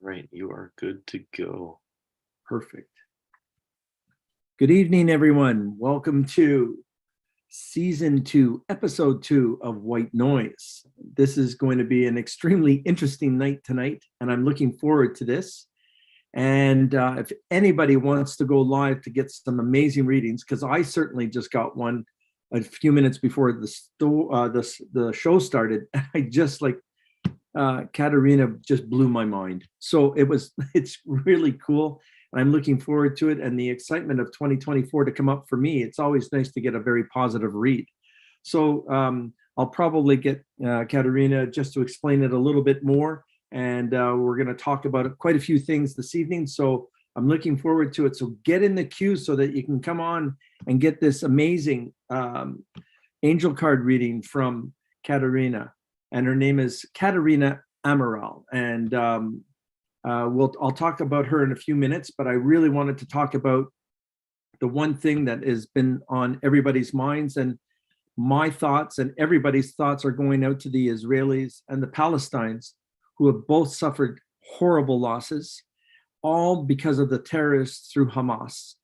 right, you are good to go. Perfect. Good evening, everyone. Welcome to Season 2, Episode 2 of White Noise. This is going to be an extremely interesting night tonight, and I'm looking forward to this. And if anybody wants to go live to get some amazing readings, because I certainly just got one a few minutes before the show started, I just Catarina just blew my mind. So it's really cool. And I'm looking forward to it and the excitement of 2024 to come up for me. It's always nice to get a very positive read. So I'll probably get Catarina just to explain it a little bit more. And we're going to talk about quite a few things this evening. So I'm looking forward to it. So get in the queue so that you can come on and get this amazing angel card reading from Catarina. And her name is Catarina Amaral. And I'll talk about her in a few minutes, but I really wanted to talk about the one thing that has been on everybody's minds, and my thoughts and everybody's thoughts are going out to the Israelis and the Palestinians, who have both suffered horrible losses, all because of the terrorists through Hamas.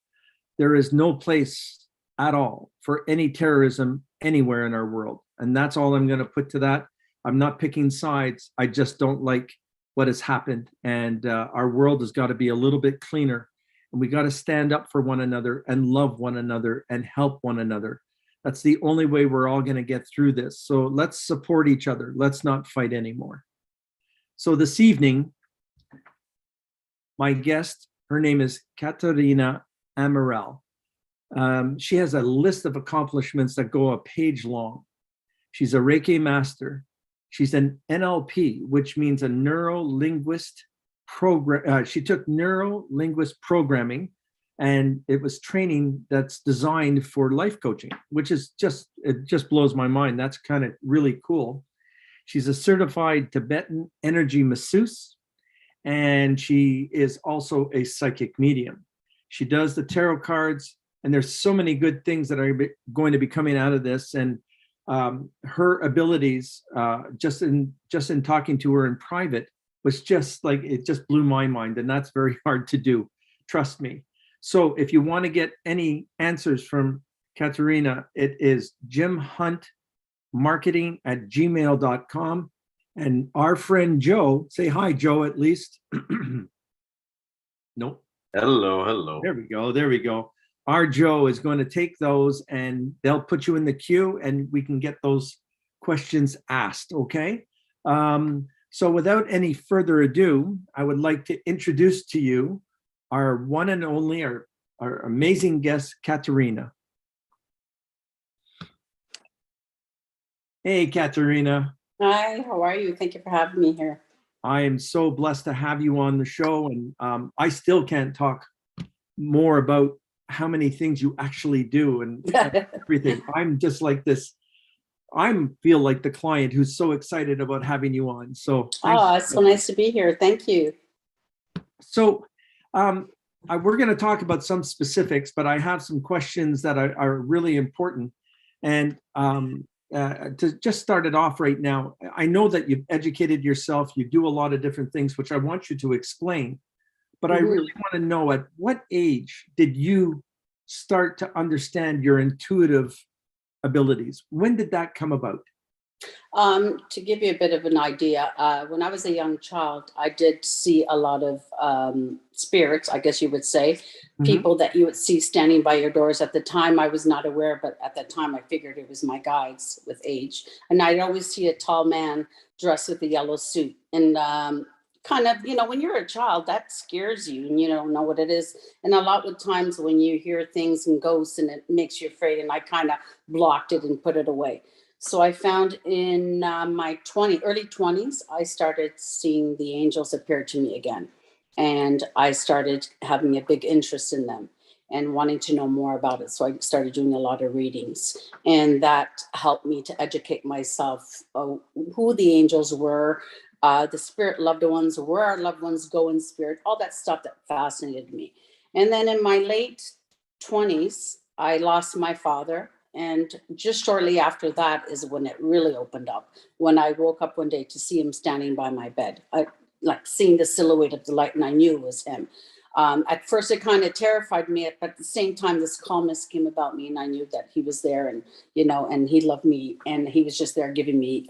There is no place at all for any terrorism anywhere in our world. And that's all I'm going to put to that. I'm not picking sides. I just don't like what has happened. And our world has got to be a little bit cleaner. And we got to stand up for one another and love one another and help one another. That's the only way we're all going to get through this. So let's support each other. Let's not fight anymore. So this evening, my guest, her name is Catarina Amaral. She has a list of accomplishments that go a page long. She's a Reiki master. She's an NLP, which means a neuro-linguist program. She took neuro-linguist programming, and it was training that's designed for life coaching, which is it just blows my mind. That's kind of really cool. She's a certified Tibetan Energy Masseuse, and she is also a psychic medium. She does the tarot cards, and there's so many good things that are going to be coming out of this. And her abilities, just in talking to her in private, was it just blew my mind, and that's very hard to do, trust me. So if you want to get any answers from Catarina, it is jimhuntmarketing@gmail.com. And our friend Joe, say hi, Joe, at least. Nope. Hello. There we go. Our Joe is going to take those and they'll put you in the queue and we can get those questions asked, okay? So without any further ado, I would like to introduce to you our one and only, our amazing guest, Catarina. Hey, Catarina. Hi, how are you? Thank you for having me here. I am so blessed to have you on the show, and I still can't talk more about how many things you actually do and everything. I'm just like this. I feel like the client who's so excited about having you on. So it's so nice to be here. Thank you. So we're going to talk about some specifics, but I have some questions that are really important. And to just start it off right now, I know that you've educated yourself. You do a lot of different things, which I want you to explain. But I really want to know, at what age did you start to understand your intuitive abilities? When did that come about? To give you a bit of an idea, when I was a young child, I did see a lot of spirits, I guess you would say, people that you would see standing by your doors. At the time, I was not aware, but at that time, I figured it was my guides with age. And I'd always see a tall man dressed with a yellow suit. And kind of, when you're a child, that scares you and you don't know what it is. And a lot of times when you hear things and ghosts, and it makes you afraid, and I kind of blocked it and put it away. So I found in my early 20s, I started seeing the angels appear to me again. And I started having a big interest in them and wanting to know more about it. So I started doing a lot of readings. And that helped me to educate myself who the angels were, the spirit loved ones, where our loved ones go in spirit, all that stuff that fascinated me. And then in my late 20s, I lost my father. And just shortly after that is when it really opened up, when I woke up one day to see him standing by my bed. like seeing the silhouette of the light, and I knew it was him. At first, it kind of terrified me, but at the same time, this calmness came about me, and I knew that he was there, and and he loved me, and he was just there giving me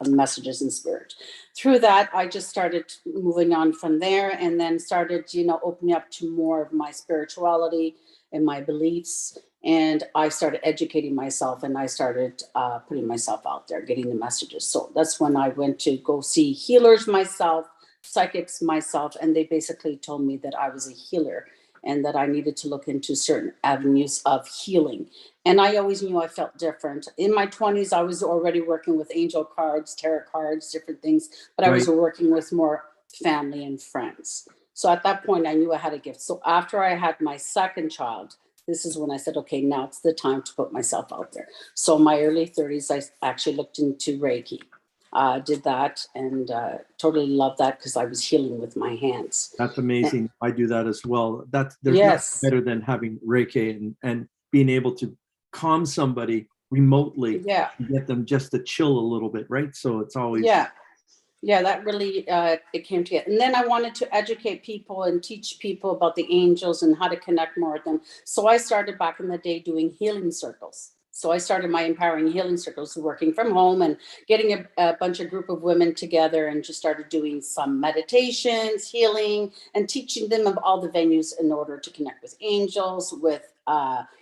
messages in spirit. Through that, I just started moving on from there, and then started, opening up to more of my spirituality and my beliefs. And I started educating myself, and I started putting myself out there, getting the messages. So that's when I went to go see healers myself, psychics myself, and they basically told me that I was a healer and that I needed to look into certain avenues of healing. And I always knew I felt different. In my 20s, I was already working with angel cards, tarot cards, different things, but I was working with more family and friends. So at that point, I knew I had a gift. So after I had my second child, this is when I said, okay, now it's the time to put myself out there. So in my early 30s, I actually looked into Reiki. Did that, and totally loved that because I was healing with my hands. That's amazing. I do that as well. There's Yes. nothing better than having Reiki and being able to calm somebody remotely. Yeah. And get them just to chill a little bit, right? So it's always that really it came together. And then I wanted to educate people and teach people about the angels and how to connect more with them. So I started back in the day doing healing circles. So I started my empowering healing circles, working from home and getting a bunch of group of women together, and just started doing some meditations, healing, and teaching them of all the venues in order to connect with angels, with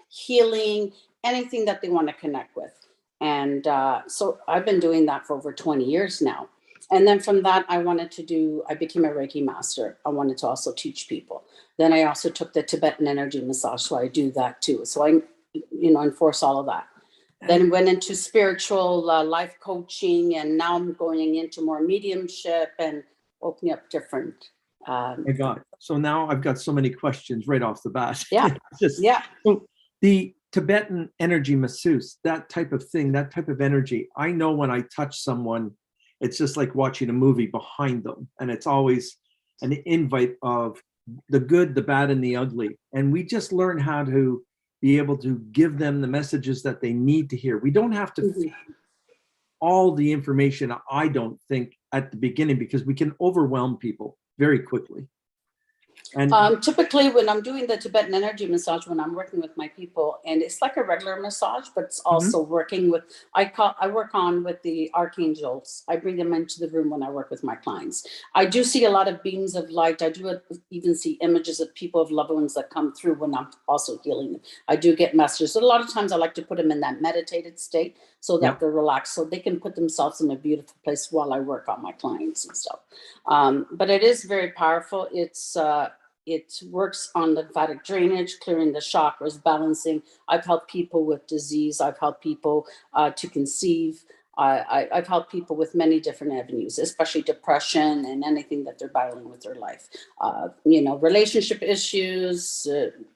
healing, anything that they want to connect with. And so I've been doing that for over 20 years now. And then from that, I became a Reiki master. I wanted to also teach people. Then I also took the Tibetan Energy Massage, so I do that too. So I enforce all of that. Then went into spiritual life coaching, and now I'm going into more mediumship and opening up different. I got it. So now I've got so many questions right off the bat. Yeah. So the Tibetan Energy Masseuse, that type of thing, that type of energy, I know when I touch someone, it's just like watching a movie behind them. And it's always an invite of the good, the bad, and the ugly. And we just learn how to be able to give them the messages that they need to hear. We don't have to feed all the information, I don't think, at the beginning, because we can overwhelm people very quickly. And typically when I'm doing the Tibetan Energy Massage, when I'm working with my people, and it's like a regular massage, but it's also working with, I work on with the archangels. I bring them into the room when I work with my clients. I do see a lot of beams of light. I do even see images of people, of loved ones that come through when I'm also healing them. I do get messages. So a lot of times I like to put them in that meditated state so that they're relaxed, so they can put themselves in a beautiful place while I work on my clients and stuff. But it is very powerful. It works on lymphatic drainage, clearing the chakras, balancing. I've helped people with disease. I've helped people to conceive. I've helped people with many different avenues, especially depression and anything that they're battling with their life. Relationship issues,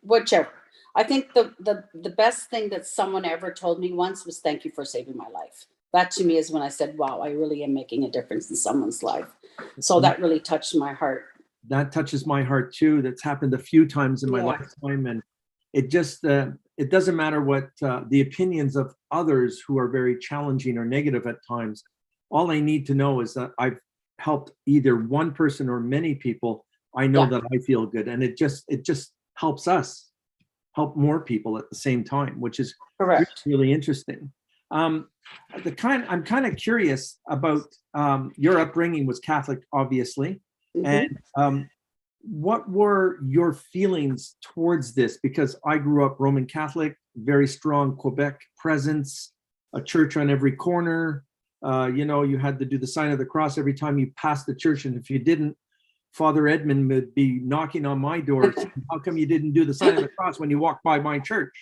whichever. I think the best thing that someone ever told me once was, "Thank you for saving my life." That to me is when I said, wow, I really am making a difference in someone's life. So that really touched my heart. That touches my heart too. That's happened a few times in my lifetime. And it just, it doesn't matter what the opinions of others who are very challenging or negative at times. All I need to know is that I've helped either one person or many people. I know that I feel good. And it just helps us help more people at the same time, which is really interesting. I'm kind of curious about your upbringing was Catholic, obviously. And what were your feelings towards this? Because I grew up Roman Catholic, very strong Quebec presence, a church on every corner. You had to do the sign of the cross every time you passed the church. And if you didn't, Father Edmund would be knocking on my door saying, "How come you didn't do the sign of the cross when you walked by my church?"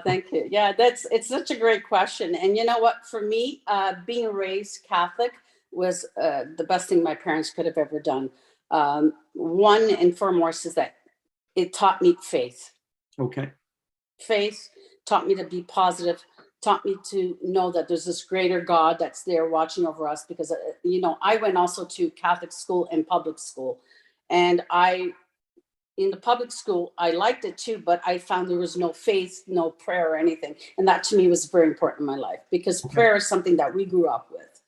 Thank you. Yeah, it's such a great question. And you know what, for me, being raised Catholic was the best thing my parents could have ever done. One and foremost is that it taught me faith. Okay. Faith taught me to be positive, taught me to know that there's this greater God that's there watching over us, because, I went also to Catholic school and public school. And in the public school, I liked it too, but I found there was no faith, no prayer or anything. And that to me was very important in my life, because prayer is something that we grew up with.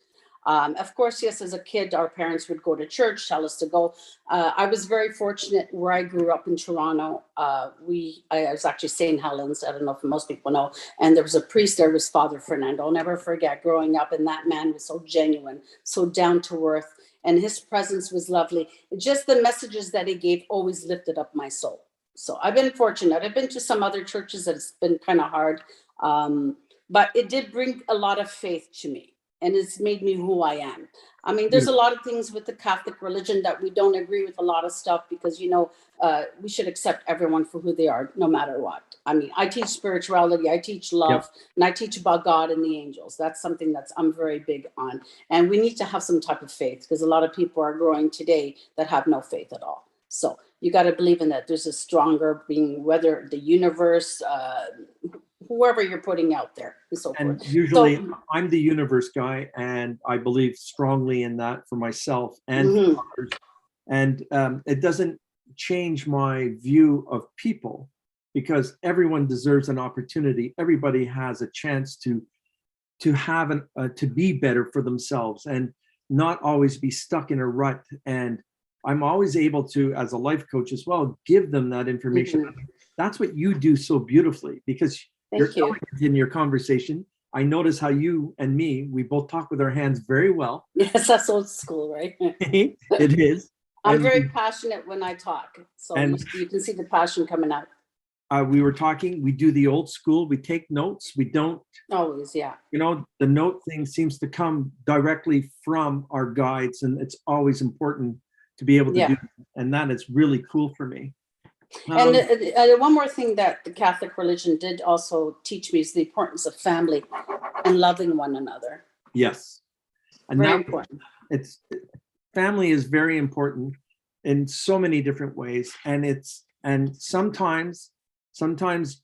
Of course, yes, as a kid, our parents would go to church, tell us to go. I was very fortunate where I grew up in Toronto. I was actually St. Helens. I don't know if most people know. And there was a priest there, was Father Fernando. I'll never forget growing up. And that man was so genuine, so down to earth. And his presence was lovely. Just the messages that he gave always lifted up my soul. So I've been fortunate. I've been to some other churches that it's been kind of hard. But it did bring a lot of faith to me. And it's made me who I am. I mean, there's a lot of things with the Catholic religion that we don't agree with, a lot of stuff, because, we should accept everyone for who they are, no matter what. I mean, I teach spirituality, I teach love, and I teach about God and the angels. That's something I'm very big on. And we need to have some type of faith, because a lot of people are growing today that have no faith at all. So you got to believe in that there's a stronger being, whether the universe, whoever you're putting out there, and so And forth. usually I'm the universe guy, and I believe strongly in that for myself and for others. And it doesn't change my view of people, because everyone deserves an opportunity. Everybody has a chance to have to be better for themselves and not always be stuck in a rut. And I'm always able to, as a life coach as well, give them that information. That's what you do so beautifully, because Thank you. In your conversation, I notice how you and me, we both talk with our hands very well. Yes, that's old school, right? It is. I'm very passionate when I talk, so you can see the passion coming out. We were talking, we do the old school, we take notes, we don't. Always, yeah. The note thing seems to come directly from our guides, and it's always important to be able to do that. And that is really cool for me. And one more thing that the Catholic religion did also teach me is the importance of family and loving one another. Yes. And very important. Family is very important in so many different ways. And sometimes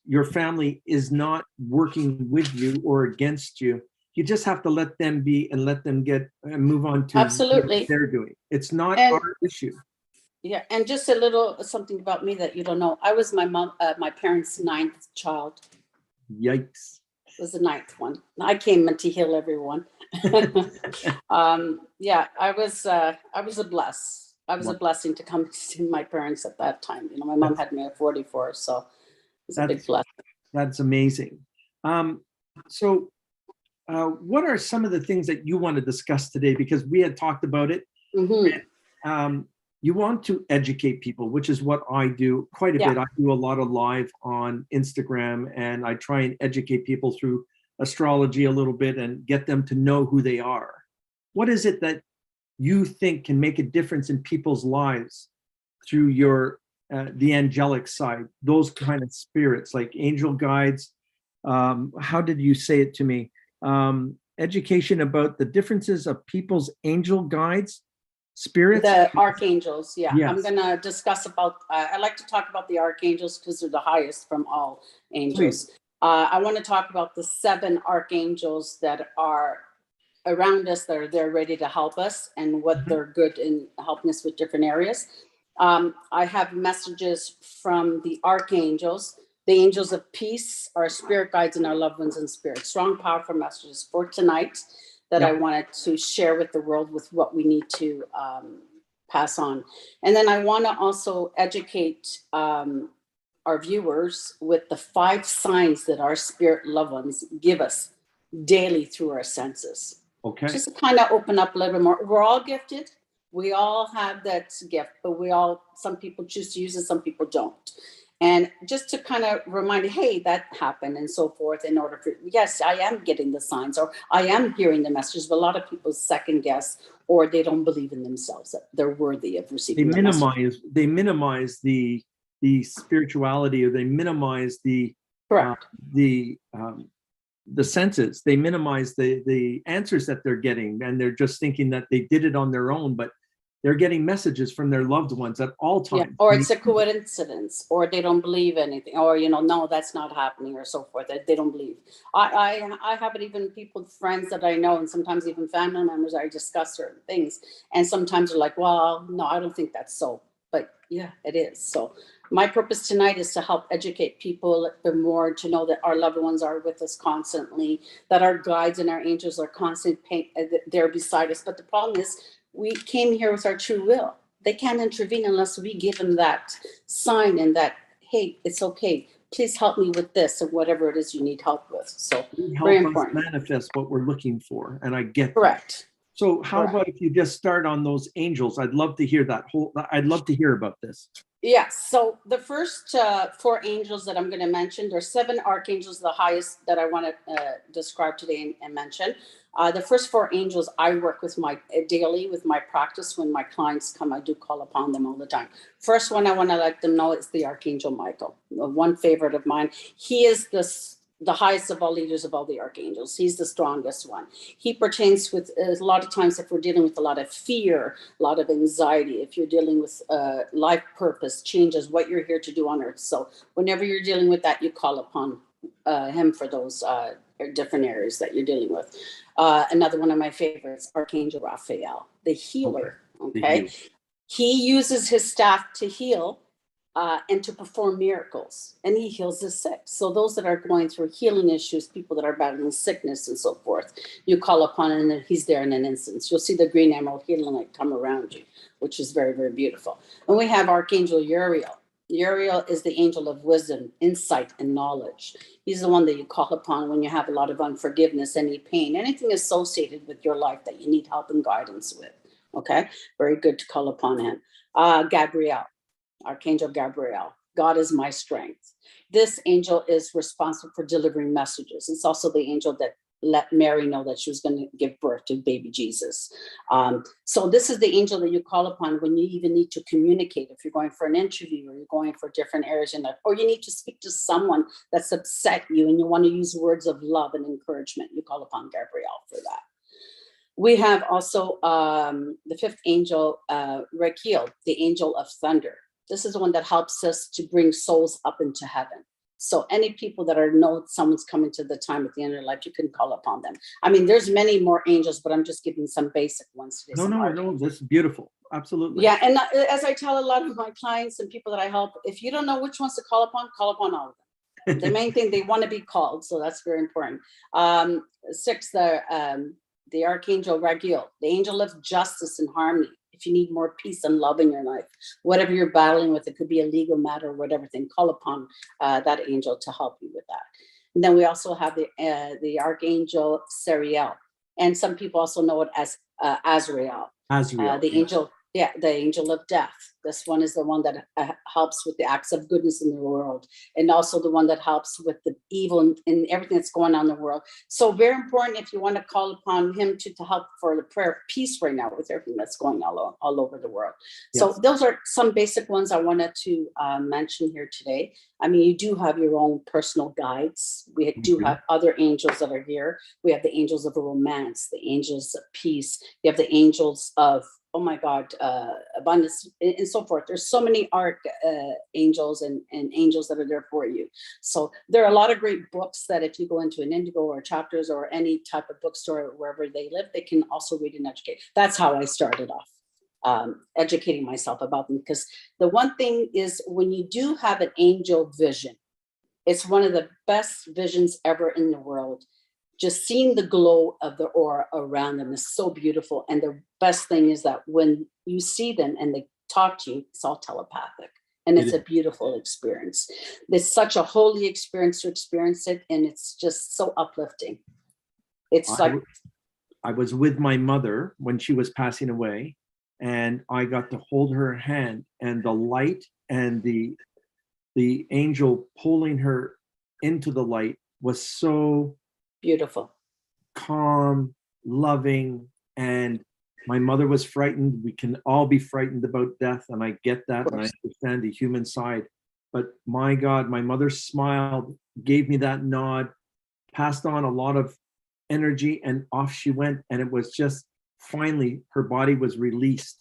your family is not working with you or against you. You just have to let them be and let them get and move on to absolutely what they're doing. It's not our issue. Yeah, and just a little something about me that you don't know. I was my parents' 9th child. Yikes! It was the 9th one. I came to heal everyone. Yeah, I was a bless. I was a blessing to come to see my parents at that time. My mom had me at 44, so it was a big blessing. That's amazing. So, what are some of the things that you want to discuss today? Because we had talked about it. You want to educate people, which is what I do quite a bit. I do a lot of live on Instagram, and I try and educate people through astrology a little bit and get them to know who they are. What is it that you think can make a difference in people's lives through your the angelic side, those kind of spirits like angel guides? How did you say it to me? Education about the differences of people's angel guides, spirits, the archangels. Yes. I'm going to discuss about I like to talk about the archangels because they're the highest from all angels. I want to talk about the 7 archangels that are around us, that are there ready to help us, and what they're good in helping us with different areas. I have messages from the archangels. The angels of peace, our spirit guides, and our loved ones in spirit. Strong, powerful messages for tonight that I wanted to share with the world, with what we need to pass on. And then I want to also educate our viewers with the 5 signs that our spirit loved ones give us daily through our senses. Okay. Just to kind of open up a little bit more. We're all gifted. We all have that gift, but some people choose to use it, some people don't. And just to kind of remind, hey, that happened and so forth, in order for, yes, I am getting the signs, or I am hearing the messages, but a lot of people second guess, or they don't believe in themselves that they're worthy of receiving the message. They minimize the spirituality, or they minimize the senses. They minimize the answers that they're getting, and they're just thinking that they did it on their own, but they're getting messages from their loved ones at all times. Yeah, or it's a coincidence, or they don't believe anything, or, no, that's not happening, or so forth. They don't believe. I have it, even people, friends that I know, and sometimes even family members, I discuss certain things. And sometimes they're like, well, no, I don't think that's so. But yeah, it is. So My purpose tonight is to help educate people more, to know that our loved ones are with us constantly, that our guides and our angels are constantly there beside us. But the problem is we came here with our true will. They can't intervene unless we give them that sign and that, hey, it's okay. Please help me with this or whatever it is you need help with. So very Help us important. manifest what we're looking for. And I get that. Correct. So how about if you just start on those angels? I'd love to hear I'd love to hear about this. Yes. So the first 4 angels that I'm going to mention, there's 7 archangels, the highest that I want to describe today and mention. The first 4 angels I work with daily with my practice. When my clients come, I do call upon them all the time. First one I want to let them know is the Archangel Michael, one favorite of mine. He is the highest of all leaders of all the archangels. He's the strongest one. He pertains with a lot of times if we're dealing with a lot of fear, a lot of anxiety, if you're dealing with life purpose, changes, what you're here to do on earth. So whenever you're dealing with that, you call upon him for those different areas that you're dealing with. Another one of my favorites, Archangel Raphael, the healer. Okay. He uses his staff to heal and to perform miracles, and he heals the sick. So those that are going through healing issues, people that are battling sickness and so forth, you call upon him and he's there in an instant. You'll see the green emerald healing light come around you, which is very, very beautiful. And we have Archangel Uriel. Uriel is the angel of wisdom, insight, and knowledge. He's the one that you call upon when you have a lot of unforgiveness, any pain, anything associated with your life that you need help and guidance with. Okay, very good to call upon him. Gabriel. Archangel Gabriel, God is my strength. This angel is responsible for delivering messages. It's also the angel that let Mary know that she was going to give birth to baby Jesus. So this is the angel that you call upon when you even need to communicate. If you're going for an interview or you're going for different areas in life, or you need to speak to someone that's upset you and you want to use words of love and encouragement, you call upon Gabriel for that. We have also the 5th angel, Reiki, the angel of thunder. This is the one that helps us to bring souls up into heaven. So any people that know someone's coming to the time at the end of their life, you can call upon them. I mean, there's many more angels, but I'm just giving some basic ones today. No, this is beautiful. Absolutely. Yeah, and as I tell a lot of my clients and people that I help, if you don't know which ones to call upon all of them. The main thing, they want to be called, so that's very important. 6, the Archangel Raguel, the angel of justice and harmony. If you need more peace and love in your life, whatever you're battling with, it could be a legal matter or whatever thing, call upon that angel to help you with that. And then we also have the Archangel Sariel, and some people also know it as Azrael. The angel, the angel of death. This one is the one that helps with the acts of goodness in the world, and also the one that helps with the evil and everything that's going on in the world. So very important if you want to call upon him to help for the prayer of peace right now with everything that's going all over the world. Yes. So those are some basic ones I wanted to mention here today. I mean, you do have your own personal guides. We do have other angels that are here. We have the angels of romance, the angels of peace. You have the angels of, oh my God, abundance and so forth. There's so many angels and angels that are there for you. So there are a lot of great books that if you go into an Indigo or Chapters or any type of bookstore, wherever they live, they can also read and educate. That's how I started off, educating myself about them. Because the one thing is when you do have an angel vision, it's one of the best visions ever in the world. Just seeing the glow of the aura around them is so beautiful. And the best thing is that when you see them and they talk to you, it's all telepathic. And it's a beautiful experience. It's such a holy experience to experience it. And it's just so uplifting. It's I was with my mother when she was passing away, and I got to hold her hand, and the light and the angel pulling her into the light was so beautiful, calm, loving. And my mother was frightened. We can all be frightened about death, and I get that, and I understand the human side. But my God, my mother smiled, gave me that nod, passed on a lot of energy, and off she went. And it was just finally her body was released.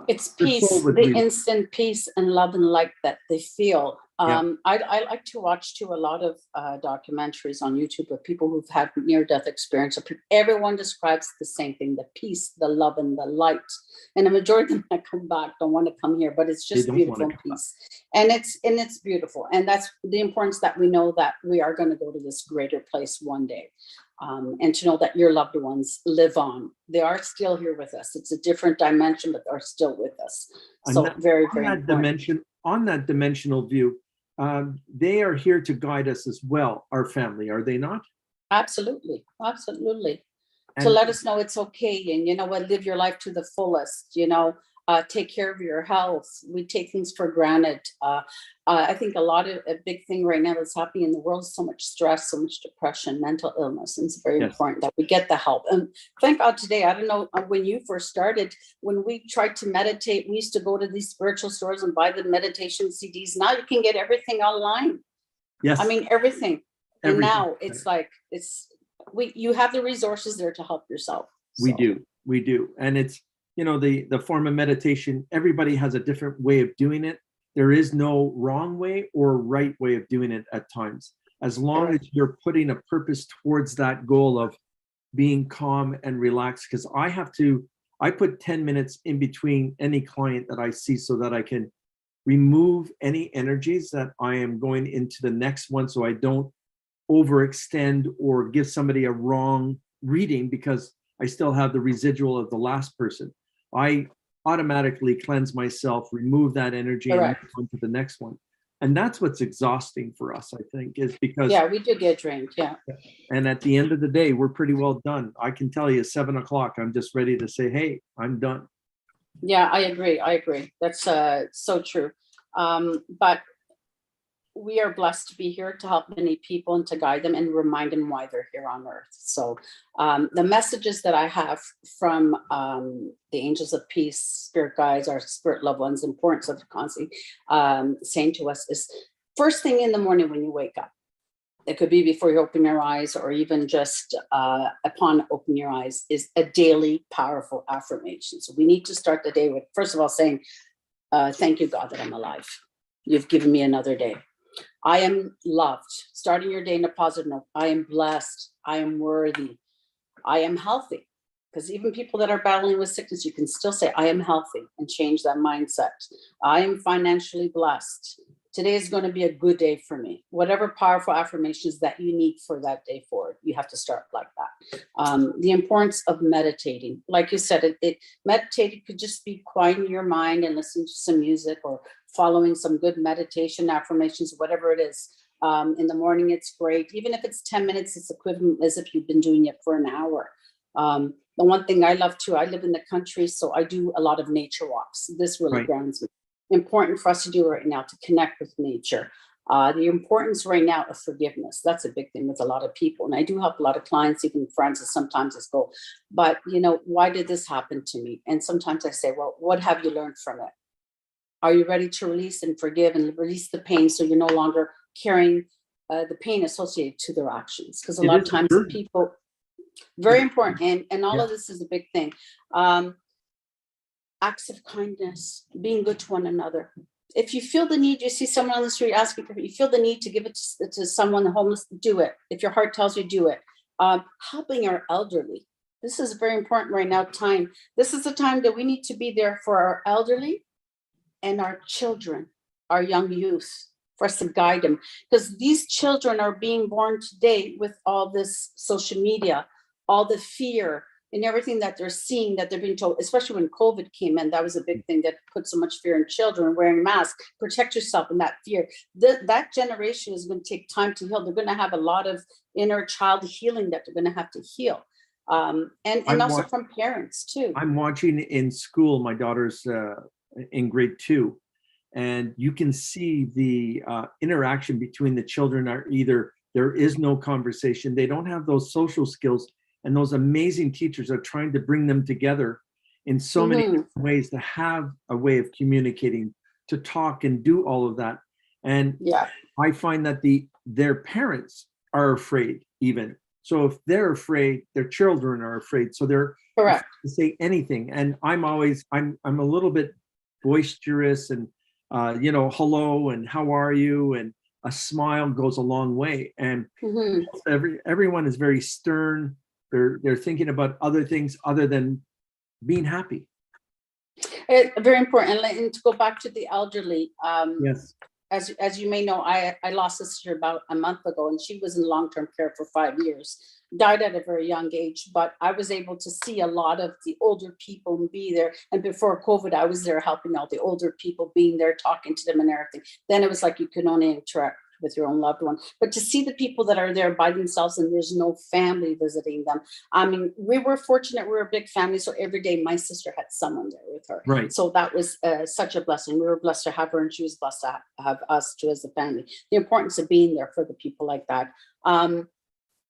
It's peace, the instant peace and love and light that they feel I like to watch too a lot of documentaries on YouTube of people who've had near-death experience. Everyone describes the same thing: the peace, the love, and the light. And the majority of them that come back don't want to come here, but it's just beautiful and peace. And it's beautiful. And that's the importance, that we know that we are going to go to this greater place one day. And to know that your loved ones live on. They are still here with us. It's a different dimension, but they're still with us. So very, very important. On that dimensional view, they are here to guide us as well, our family, are they not? Absolutely. Absolutely. To let us know it's okay. And you know what, live your life to the fullest, take care of your health. We take things for granted. I think a big thing right now that's happening in the world is so much stress, so much depression, mental illness. And it's very important that we get the help. And thank God today, I don't know, when you first started, when we tried to meditate, we used to go to these spiritual stores and buy the meditation CDs. Now you can get everything online. Yes. I mean, everything. And now it's like, you have the resources there to help yourself. So. We do. And it's, the form of meditation, everybody has a different way of doing it. There is no wrong way or right way of doing it at times. As long as you're putting a purpose towards that goal of being calm and relaxed, because I put 10 minutes in between any client that I see so that I can remove any energies that I am going into the next one, so I don't overextend or give somebody a wrong reading because I still have the residual of the last person. I automatically cleanse myself, remove that energy, and move on to the next one. And that's what's exhausting for us, I think, is because we do get drained. And at the end of the day, we're pretty well done. I can tell you, 7 o'clock, I'm just ready to say, hey, I'm done. Yeah, I agree. That's so true. But we are blessed to be here to help many people and to guide them and remind them why they're here on earth. So the messages that I have from the angels of peace, spirit guides, our spirit loved ones, importance of constantly saying to us is, first thing in the morning when you wake up, it could be before you open your eyes or even just upon opening your eyes, is a daily powerful affirmation. So we need to start the day with, first of all, saying, thank you, God, that I'm alive. You've given me another day. I am loved. Starting your day in a positive note. I am blessed. I am worthy. I am healthy. Because even people that are battling with sickness, you can still say, I am healthy, and change that mindset. I am financially blessed. Today is going to be a good day for me. Whatever powerful affirmations that you need for that day forward, you have to start like that. The importance of meditating. Like you said, meditating could just be quieting your mind and listening to some music or following some good meditation affirmations, whatever it is. In the morning, it's great. Even if it's 10 minutes, it's equivalent as if you've been doing it for an hour. The one thing I love too, I live in the country, so I do a lot of nature walks. This really grounds me. Important for us to do right now, to connect with nature. The importance right now of forgiveness. That's a big thing with a lot of people. And I do help a lot of clients, even friends, and sometimes it's go, but why did this happen to me? And sometimes I say, well, what have you learned from it? Are you ready to release and forgive and release the pain so you're no longer carrying the pain associated to their actions? Because a lot of times people, very important. And all of this is a big thing. Acts of kindness, being good to one another. If you feel the need, you see someone on the street asking for it, you feel the need to give it to someone homeless, do it. If your heart tells you, do it. Helping our elderly. This is very important right now. This is the time that we need to be there for our elderly and our children, our young youth, for us to guide them. Because these children are being born today with all this social media, all the fear, and everything that they're seeing, that they're being told, especially when COVID came in, that was a big thing that put so much fear in children, wearing masks, protect yourself in that fear. That generation is going to take time to heal. They're going to have a lot of inner child healing that they're going to have to heal. And also from parents too. I'm watching in school, my daughter's in grade 2, and you can see the interaction between the children are either there is no conversation, they don't have those social skills, and those amazing teachers are trying to bring them together in so many different ways to have a way of communicating, to talk and do all of that. And I find that their parents are afraid even. So if they're afraid, their children are afraid. So they're correct to say anything. And I'm a little bit boisterous and hello and how are you, and a smile goes a long way. And Mhm. everyone is very stern. They're thinking about other things other than being happy. Very important. And to go back to the elderly, Yes. as you may know, I lost a sister about a month ago, and she was in long-term care for 5 years. Died at a very young age, but I was able to see a lot of the older people and be there. And before COVID, I was there helping all the older people, being there, talking to them and everything. Then it was like you can only interact with your own loved one. But to see the people that are there by themselves and there's no family visiting them. I mean, we were fortunate, we were a big family. So every day my sister had someone there with her. Right. So that was such a blessing. We were blessed to have her, and she was blessed to have us too as a family. The importance of being there for the people like that. And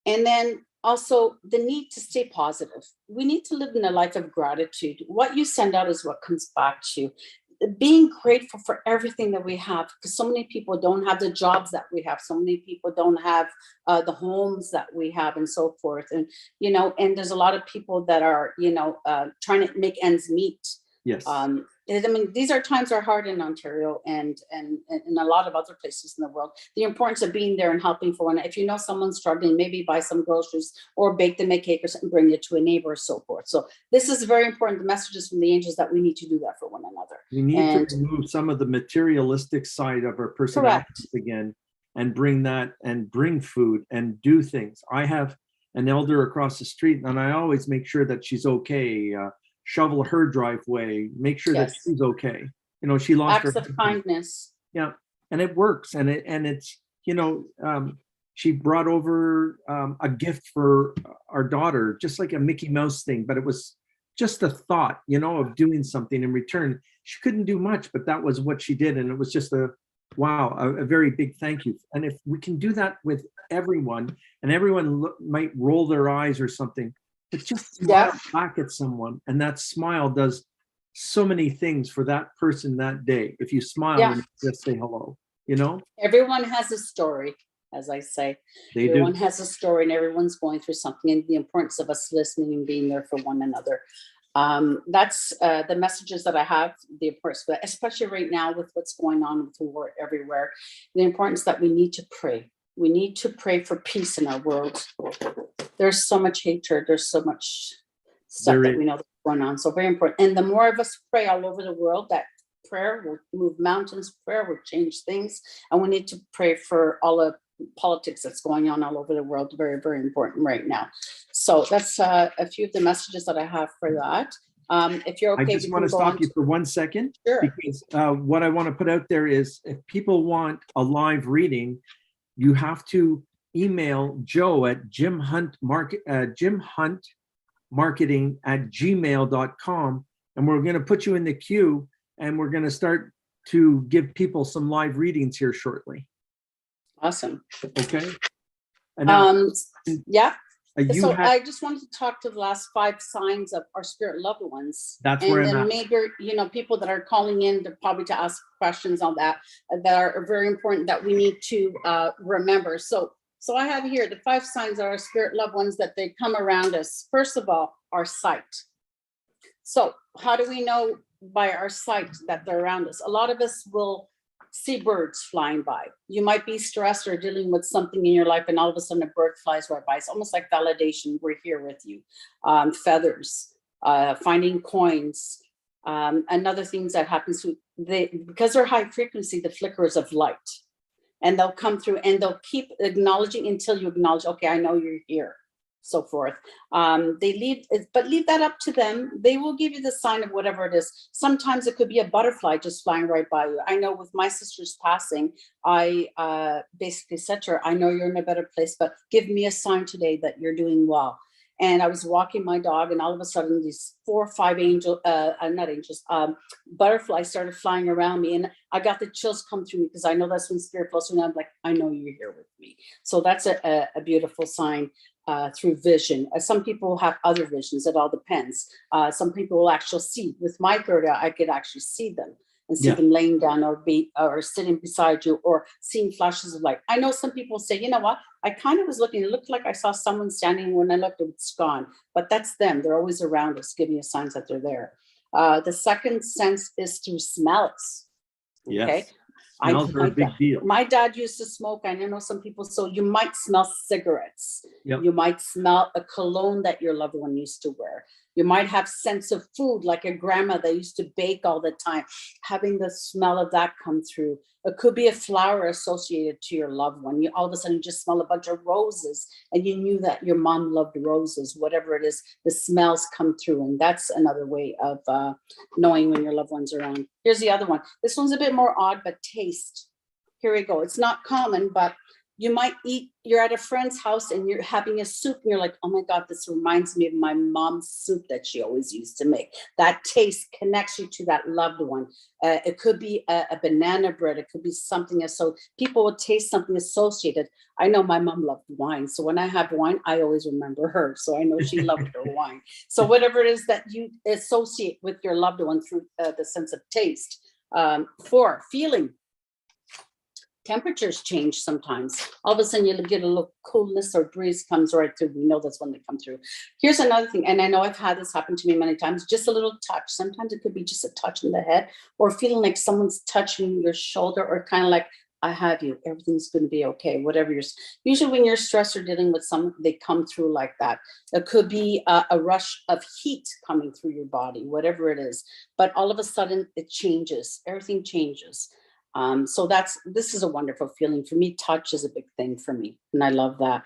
then also the need to stay positive. We need to live in a life of gratitude. What you send out is what comes back to you. Being grateful for everything that we have, because so many people don't have the jobs that we have. So many people don't have the homes that we have, and so forth. And and there's a lot of people that are trying to make ends meet. Yes. I mean, these times are hard in Ontario and a lot of other places in the world. The importance of being there and helping for one. If you know someone's struggling, maybe buy some groceries or bake them a cake or something, bring it to a neighbor or so forth. So this is very important. The messages from the angels that we need to do that for one another. We need to remove some of the materialistic side of our personalities again, and bring food and do things. I have an elder across the street, and I always make sure that she's okay. Shovel her driveway, make sure that she's okay. She lost acts of kindness. Yeah, and it works, and it's she brought over a gift for our daughter, just like a Mickey Mouse thing, but it was just a thought, of doing something in return. She couldn't do much, but that was what she did, and it was just a very big thank you. And if we can do that with everyone, and everyone might roll their eyes or something, but just smile back at someone, and that smile does so many things for that person that day. If you smile and just say hello, Everyone has a story, as I say. Everyone has a story, and everyone's going through something, and the importance of us listening and being there for one another. That's the messages that I have, the importance, but especially right now with what's going on with the war everywhere, the importance that we need to pray. We need to pray for peace in our world. There's so much hatred. There's so much stuff that we know that's going on. So very important. And the more of us pray all over the world, that prayer will move mountains, prayer will change things. And we need to pray for all the politics that's going on all over the world. Very, very important right now. So that's a few of the messages that I have for that. If you're okay, I just want to stop you for 1 second. Sure. Because what I want to put out there is, if people want a live reading, you have to email Joe at jimhuntmarketing@gmail.com, and we're going to put you in the queue, and we're going to start to give people some live readings here shortly. Awesome. Okay. And now, So I just wanted to talk to the last 5 signs of our spirit loved ones. That's where I'm at. And then maybe, people that are calling in to probably to ask questions on that are very important that we need to remember. So I have here the 5 signs of our spirit loved ones, that they come around us. First of all, our sight. So how do we know by our sight that they're around us? A lot of us will see birds flying by. You might be stressed or dealing with something in your life, and all of a sudden a bird flies right by. It's almost like validation. We're here with you. Feathers, finding coins. Another things that happens because they're high frequency, the flickers of light, and they'll come through and they'll keep acknowledging until you acknowledge, okay, I know you're here. So forth. Leave that up to them. They will give you the sign of whatever it is. Sometimes it could be a butterfly just flying right by you. I know with my sister's passing, I basically said to her, I know you're in a better place, but give me a sign today that you're doing well. And I was walking my dog, and all of a sudden these 4 or 5 butterflies started flying around me, and I got the chills come through me, because I know that's when spirit flows through, and I'm like, I know you're here with me. So that's a beautiful sign. Through vision. Some people have other visions. It all depends. Some people will actually see. With my Gerda, I could actually see them and see them laying down or sitting beside you, or seeing flashes of light. I know some people say, you know what? I kind of was looking. It looked like I saw someone standing. When I looked, it's gone. But that's them. They're always around us, giving us signs that they're there. The second sense is through smells. Okay. Yes. Smells are a big deal. My dad used to smoke. I know some people, so you might smell cigarettes. Yep. You might smell a cologne that your loved one used to wear. You might have sense of food, like a grandma that used to bake all the time, having the smell of that come through. It could be a flower associated to your loved one. You all of a sudden just smell a bunch of roses and you knew that your mom loved roses, whatever it is, the smells come through. And that's another way of knowing when your loved one's around. Here's the other one. This one's a bit more odd, but taste. Here we go. It's not common, but you might you're at a friend's house and you're having a soup and you're like, oh my God, this reminds me of my mom's soup that she always used to make. That taste connects you to that loved one. It could be a banana bread. It could be something. So people will taste something associated. I know my mom loved wine. So when I have wine, I always remember her. So I know she loved her wine. So whatever it is that you associate with your loved one through the sense of taste. 4, feeling. Temperatures change sometimes. All of a sudden you get a little coolness or breeze comes right through. We know that's when they come through. Here's another thing, and I know I've had this happen to me many times, just a little touch. Sometimes it could be just a touch in the head or feeling like someone's touching your shoulder or kind of like, I have you, everything's going to be okay, whatever you're. Usually when you're stressed or dealing with someone, they come through like that. It could be a rush of heat coming through your body, whatever it is. But all of a sudden it changes, everything changes. So this is a wonderful feeling. For me, touch is a big thing for me. And I love that.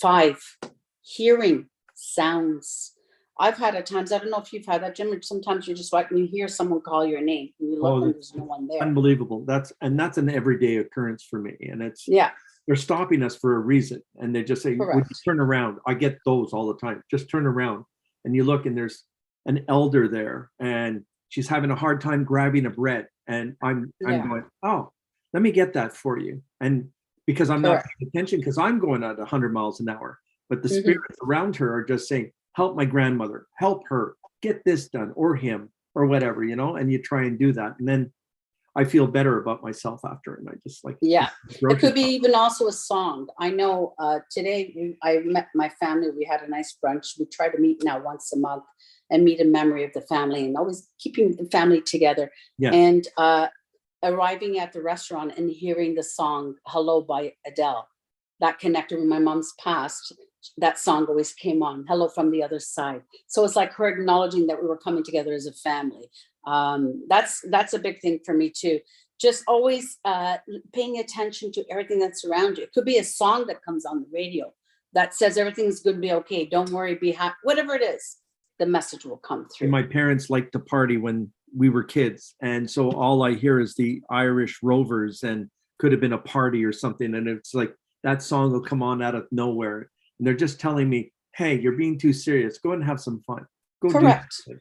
5, hearing sounds. I've had at times, I don't know if you've had that, Jim, sometimes you're just like, and you hear someone call your name and you look and there's no one there. Unbelievable. That's an everyday occurrence for me. And it's, they're stopping us for a reason. And they just say, would you turn around? I get those all the time. Just turn around. And you look and there's an elder there and she's having a hard time grabbing a bread. And I'm going, oh, let me get that for you. And because I'm not paying attention, because I'm going at 100 miles an hour, but the spirits around her are just saying, help my grandmother, help her, get this done, or him, or whatever, and you try and do that. And then I feel better about myself after. And I just like, it could be even also a song. I know today I met my family. We had a nice brunch. We try to meet now once a month and meet in memory of the family and always keeping the family together. And arriving at the restaurant and hearing the song Hello by Adele, that connected with my mom's past. That song always came on, Hello from the Other Side. So it's like her acknowledging that we were coming together as a family. That's a big thing for me too. Just always paying attention to everything that's around you. It could be a song that comes on the radio that says everything's going to be okay. Don't worry, be happy, whatever it is. The message will come through. My parents liked to party when we were kids. And so all I hear is the Irish Rovers and could have been a party or something. And it's like that song will come on out of nowhere. And they're just telling me, hey, you're being too serious. Go and have some fun. Go Correct. Do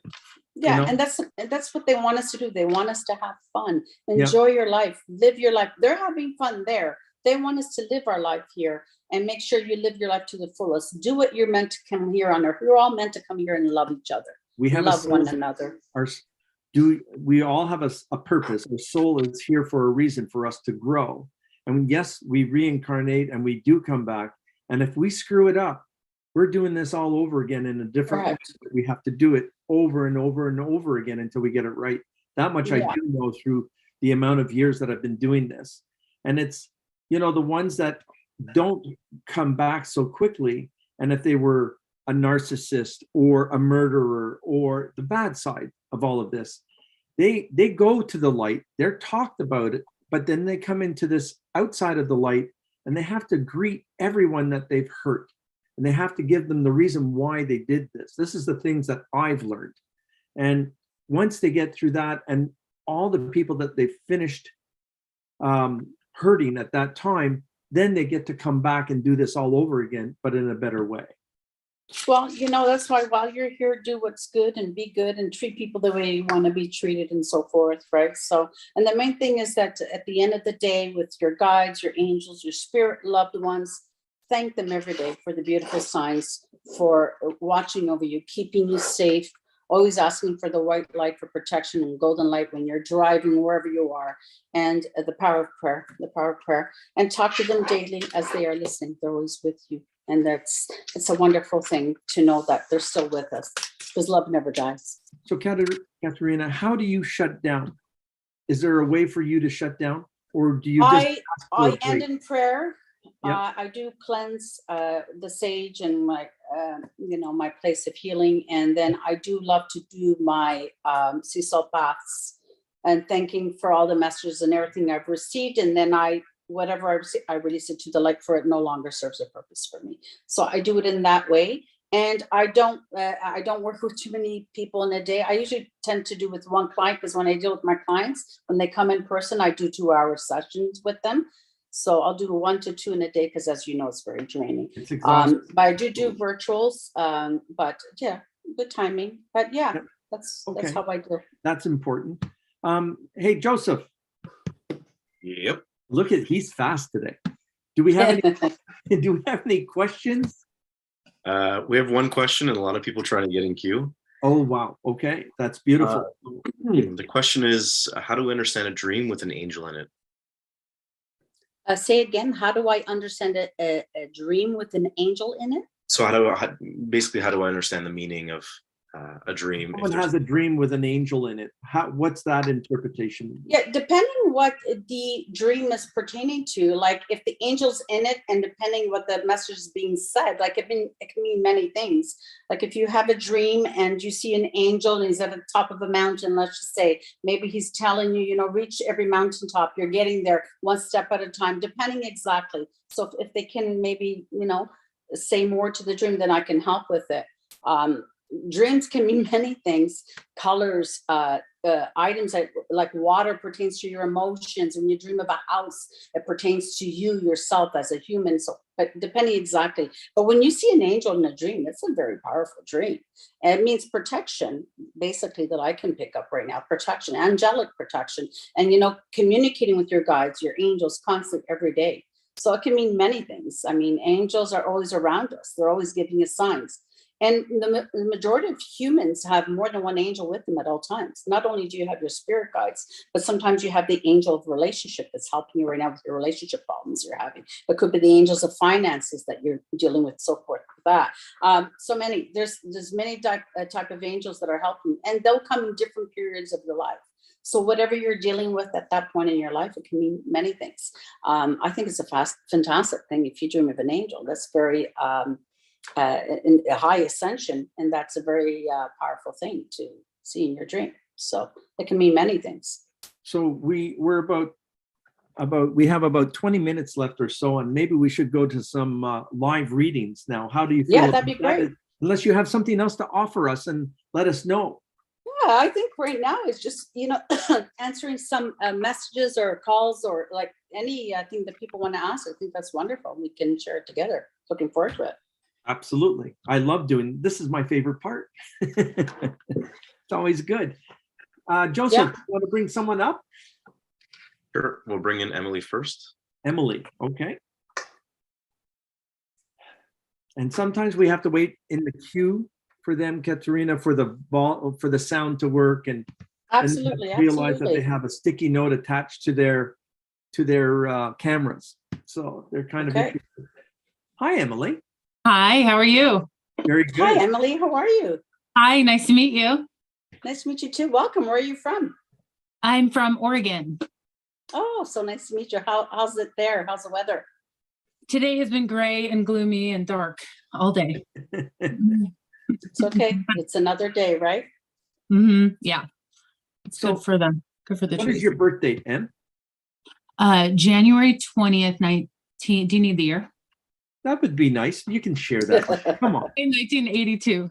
something. And that's what they want us to do. They want us to have fun, enjoy your life, live your life. They're having fun there. They want us to live our life here and make sure you live your life to the fullest. Do what you're meant to come here on earth. We're all meant to come here and love each other. We have love one another. We all have a purpose. Our soul is here for a reason, for us to grow. And yes, we reincarnate and we do come back. And if we screw it up, we're doing this all over again in a different way. We have to do it over and over and over again until we get it right. That much I do know through the amount of years that I've been doing this. And it's, the ones that don't come back so quickly, and if they were a narcissist or a murderer or the bad side of all of this, they go to the light, they're talked about it, but then they come into this outside of the light and they have to greet everyone that they've hurt. And they have to give them the reason why they did this. This is the things that I've learned. And once they get through that and all the people that they've finished hurting at that time, then they get to come back and do this all over again, but in a better way. Well, that's why while you're here, do what's good and be good and treat people the way you want to be treated and so forth, right? So, and the main thing is that at the end of the day, with your guides, your angels, your spirit loved ones, thank them every day for the beautiful signs, for watching over you, keeping you safe, always asking for the white light for protection and golden light when you're driving, wherever you are, and the power of prayer, and talk to them daily as they are listening. They're always with you. And it's a wonderful thing to know that they're still with us because love never dies. So Catarina, how do you shut down? is there a way for you to shut down, or do you just ask for a I break? end in prayer. Yep. I do cleanse the sage and my my place of healing, and then I do love to do my sea salt baths and thanking for all the messages and everything I've received, and then whatever I release it to the light, for it no longer serves a purpose for me. So I do it in that way. And I don't work with too many people in a day. I usually tend to do with one client, because when I deal with my clients, when they come in person, I do 2-hour sessions with them. So I'll do 1 to 2 in a day, because as you know, it's very draining. It's exhausting. But I do virtuals. But yeah, good timing. But yeah, Yep. that's Okay. how I do. That's important. Hey, Joseph, Yep. look at, he's fast today. Do we have any questions? We have one question, and a lot of people trying to get in queue. Oh, wow. Okay. That's beautiful. The question is, how do we understand a dream with an angel in it? Say again, how do I understand a dream with an angel in it? So basically, how do I understand the meaning of a dream? Someone has a dream with an angel in it. What's that interpretation? Yeah, depending what the dream is pertaining to, like if the angel's in it, and depending what the message is being said, like it can mean many things. Like if you have a dream and you see an angel and he's at the top of a mountain, let's just say, maybe he's telling you, reach every mountaintop, you're getting there one step at a time, depending exactly. So if they can maybe, say more to the dream, then I can help with it. Dreams can mean many things. Colors, items like water pertains to your emotions. When you dream of a house, it pertains to you yourself as a human. So, but depending exactly. But when you see an angel in a dream, it's a very powerful dream. And it means protection, basically, that I can pick up right now. Protection, angelic protection, and communicating with your guides, your angels, constantly every day. So it can mean many things. I mean, angels are always around us. They're always giving us signs. And the majority of humans have more than one angel with them at all times. Not only do you have your spirit guides, but sometimes you have the angel of relationship that's helping you right now with your relationship problems you're having. It could be the angels of finances that you're dealing with, so forth. That so many. There's many type of angels that are helping, and they'll come in different periods of your life. So whatever you're dealing with at that point in your life, it can mean many things. I think it's a fantastic thing if you dream of an angel. That's very in a high ascension, and that's a very powerful thing to see in your dream. So it can mean many things. So we're we have about 20 minutes left or so, and maybe we should go to some live readings now. How do you feel? Yeah, that'd be great. Unless you have something else to offer us, and let us know. Yeah, I think right now it's just answering some messages or calls, or like any thing that people want to ask. I think that's wonderful. We can share it together. Looking forward to it. Absolutely. I love doing this. Is my favorite part. It's always good. Joseph, you want to bring someone up? Sure. We'll bring in Emily first. Emily. Okay. And sometimes we have to wait in the queue for them, Catarina, for the sound to work, and absolutely realize that they have a sticky note attached to their cameras. So they're kind of interesting. Hi, Emily. Hi, how are you? Very good. Hi, Emily. How are you? Hi, nice to meet you. Nice to meet you too. Welcome. Where are you from? I'm from Oregon. Oh, so nice to meet you. How's it there? How's the weather? Today has been gray and gloomy and dark all day. It's okay. It's another day, right? Yeah. It's So good for them. Good for the what trees. is your birth date, Em? January 20th, 19. Do you need the year? That would be nice. You can share that. Come on. In 1982.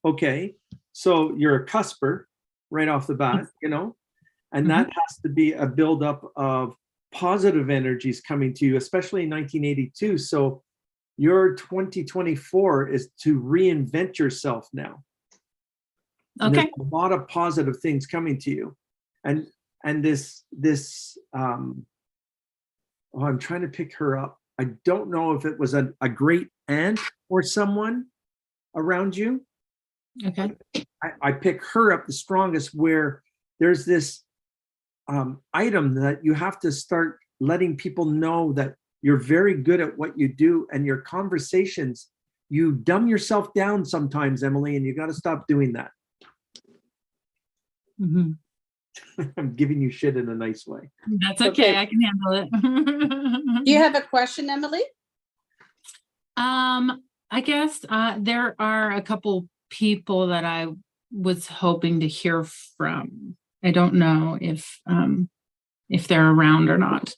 Okay. So you're a cusper right off the bat, and that has to be a buildup of positive energies coming to you, especially in 1982. So your 2024 is to reinvent yourself now. And Okay. there's a lot of positive things coming to you. And this I'm trying to pick her up. I don't know if it was a great aunt or someone around you. Okay. I pick her up the strongest, where there's this item that you have to start letting people know that you're very good at what you do, and your conversations, you dumb yourself down sometimes, Emily, and you got to stop doing that. I'm giving you shit in a nice way. That's okay. Okay. I can handle it. Do you have a question, Emily? I guess there are a couple people that I was hoping to hear from. I don't know if they're around or not.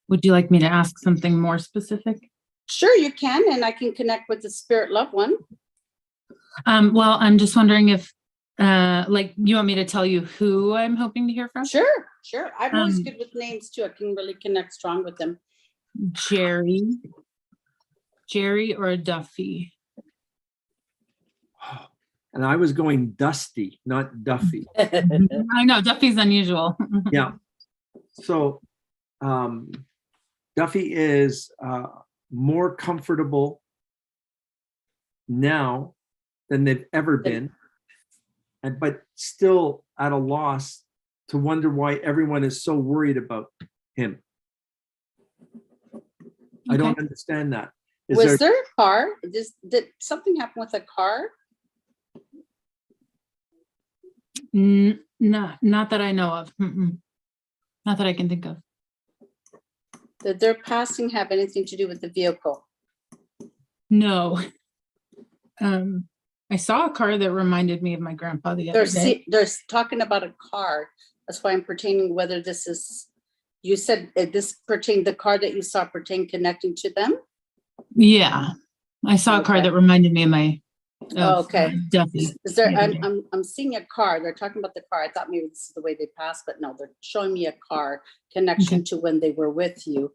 Would you like me to ask something more specific? Sure, you can, and I can connect with the spirit loved one. Well, I'm just wondering if, like, you want me to tell you who I'm hoping to hear from? Sure. I'm always good with names too. I can really connect strong with them. Jerry or Duffy? And I was going Dusty, not Duffy. I know, Duffy's unusual. Yeah. So Duffy is more comfortable now than they've ever been, but still at a loss to wonder why everyone is so worried about him. I don't understand that. Was there a car? Did something happen with a car? Not that I know of. Not that I can think of. Did their passing have anything to do with the vehicle? No. I saw a car that reminded me of my grandpa the other day. They're talking about a car. That's why I'm pertaining whether this is, you said this pertained, the car that you saw pertained connecting to them? Yeah. I saw a car that reminded me of my Duffy. Is there, I'm seeing a car. They're talking about the car. I thought maybe this is the way they passed, but no, they're showing me a car connection to when they were with you.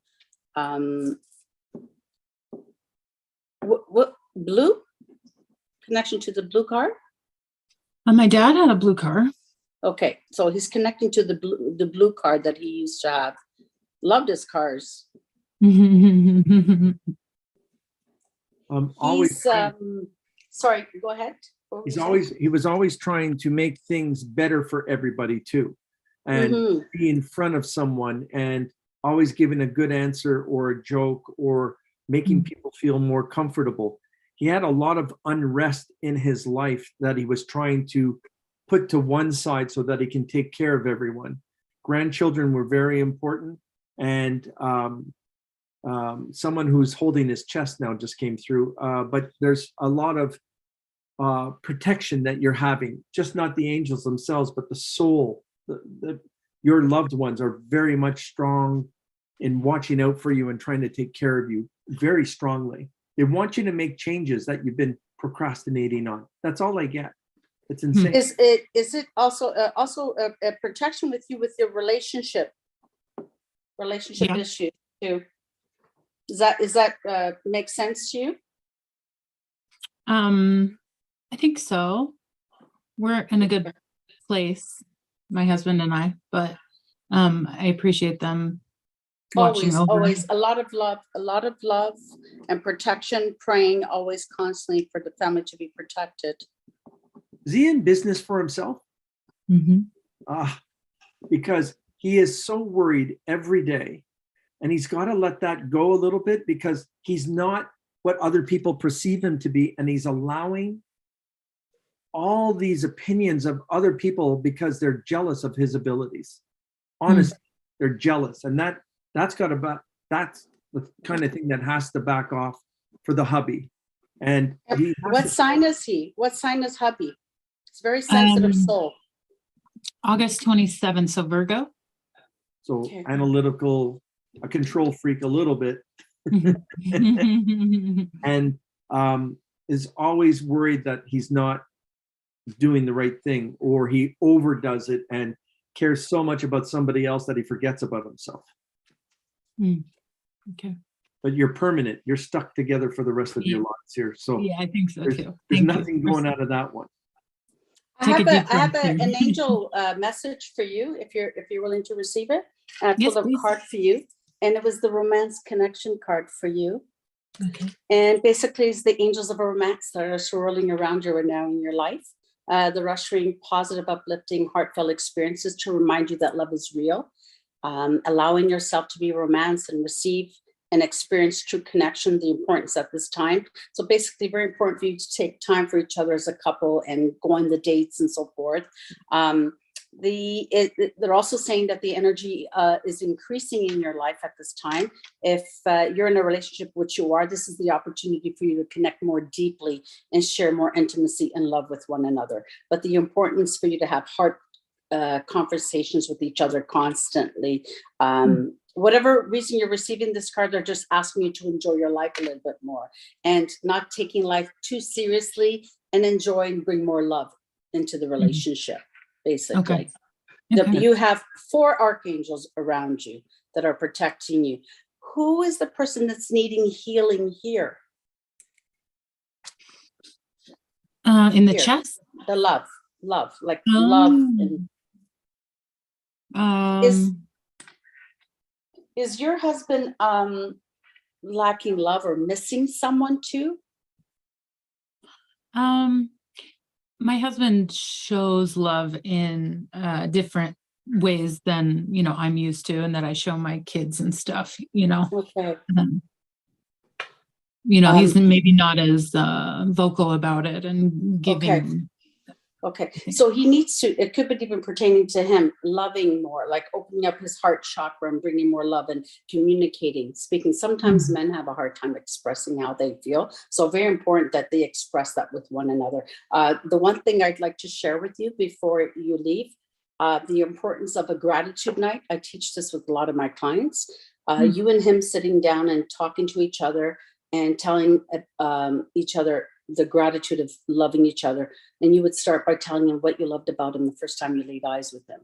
What blue connection to the blue car? My dad had a blue car. Okay, so he's connecting to the blue car that he used to have. Loved his cars. Always. Sorry, go ahead. He was always trying to make things better for everybody too, and be in front of someone and always giving a good answer or a joke or making people feel more comfortable. He had a lot of unrest in his life that he was trying to put to one side so that he can take care of everyone. Grandchildren were very important, and someone who's holding his chest now just came through, but there's a lot of protection that you're having, just not the angels themselves, but the soul. Your loved ones are very much strong in watching out for you and trying to take care of you very strongly. They want you to make changes that you've been procrastinating on. That's all I get. It's insane. Is it also a protection with you with your relationship issue too? Is that make sense to you? I think so. We're in a good place, my husband and I, but I appreciate them watching over. Always a lot of love and protection, praying always constantly for the family to be protected. Is he in business for himself? Because he is so worried every day, and he's got to let that go a little bit, because he's not what other people perceive him to be, and he's allowing all these opinions of other people because they're jealous of his abilities. Honestly, they're jealous, and that's the kind of thing that has to back off for the hubby. And what sign is he? What sign is hubby? It's a very sensitive soul. August 27th, so Virgo. So analytical, a control freak a little bit. And is always worried that he's not doing the right thing, or he overdoes it and cares so much about somebody else that he forgets about himself. Okay. But you're permanent. You're stuck together for the rest of your lives here. So yeah, I think so too. There's nothing going out of that one. I have an angel message for you if you're willing to receive it. And I pulled a card for you, and it was the romance connection card for you. Okay. And basically, it's the angels of romance that are swirling around you right now in your life. They're ushering positive, uplifting, heartfelt experiences to remind you that love is real. Allowing yourself to be romanced and receive and experience true connection, the importance at this time. So basically very important for you to take time for each other as a couple and go on the dates and so forth. They're also saying that the energy is increasing in your life at this time. If you're in a relationship, which you are, this is the opportunity for you to connect more deeply and share more intimacy and love with one another. But the importance for you to have heart conversations with each other constantly. Whatever reason you're receiving this card, they're just asking you to enjoy your life a little bit more and not taking life too seriously, and enjoy and bring more love into the relationship, basically. Okay. You have 4 archangels around you that are protecting you. Who is the person that's needing healing here? In the Here. chest? The love, like love. And is your husband lacking love or missing someone too? My husband shows love in different ways than, I'm used to, and that I show my kids and stuff, Okay. He's maybe not as vocal about it and giving. Okay. So he needs to, it could be even pertaining to him loving more, like opening up his heart chakra and bringing more love and communicating, speaking. Sometimes men have a hard time expressing how they feel. So very important that they express that with one another. The one thing I'd like to share with you before you leave, the importance of a gratitude night. I teach this with a lot of my clients. You and him sitting down and talking to each other and telling each other the gratitude of loving each other. And you would start by telling him what you loved about him the first time you laid eyes with him.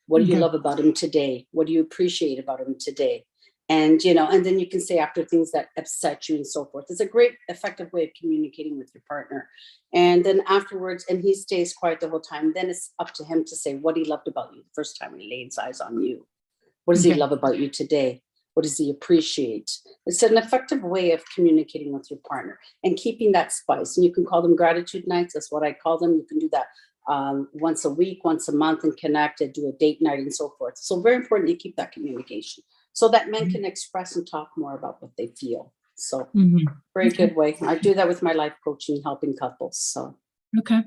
What do you love about him today? What do you appreciate about him today? And, and then you can say after things that upset you and so forth. It's a great effective way of communicating with your partner. And then afterwards, and he stays quiet the whole time, then it's up to him to say what he loved about you the first time he laid his eyes on you. What does he love about you today? What does he appreciate? It's an effective way of communicating with your partner and keeping that spice. And you can call them gratitude nights. That's what I call them. You can do that once a week, once a month, and connect and do a date night and so forth. So very important you keep that communication so that men can express and talk more about what they feel. So very good way. I do that with my life coaching, helping couples. So Okay.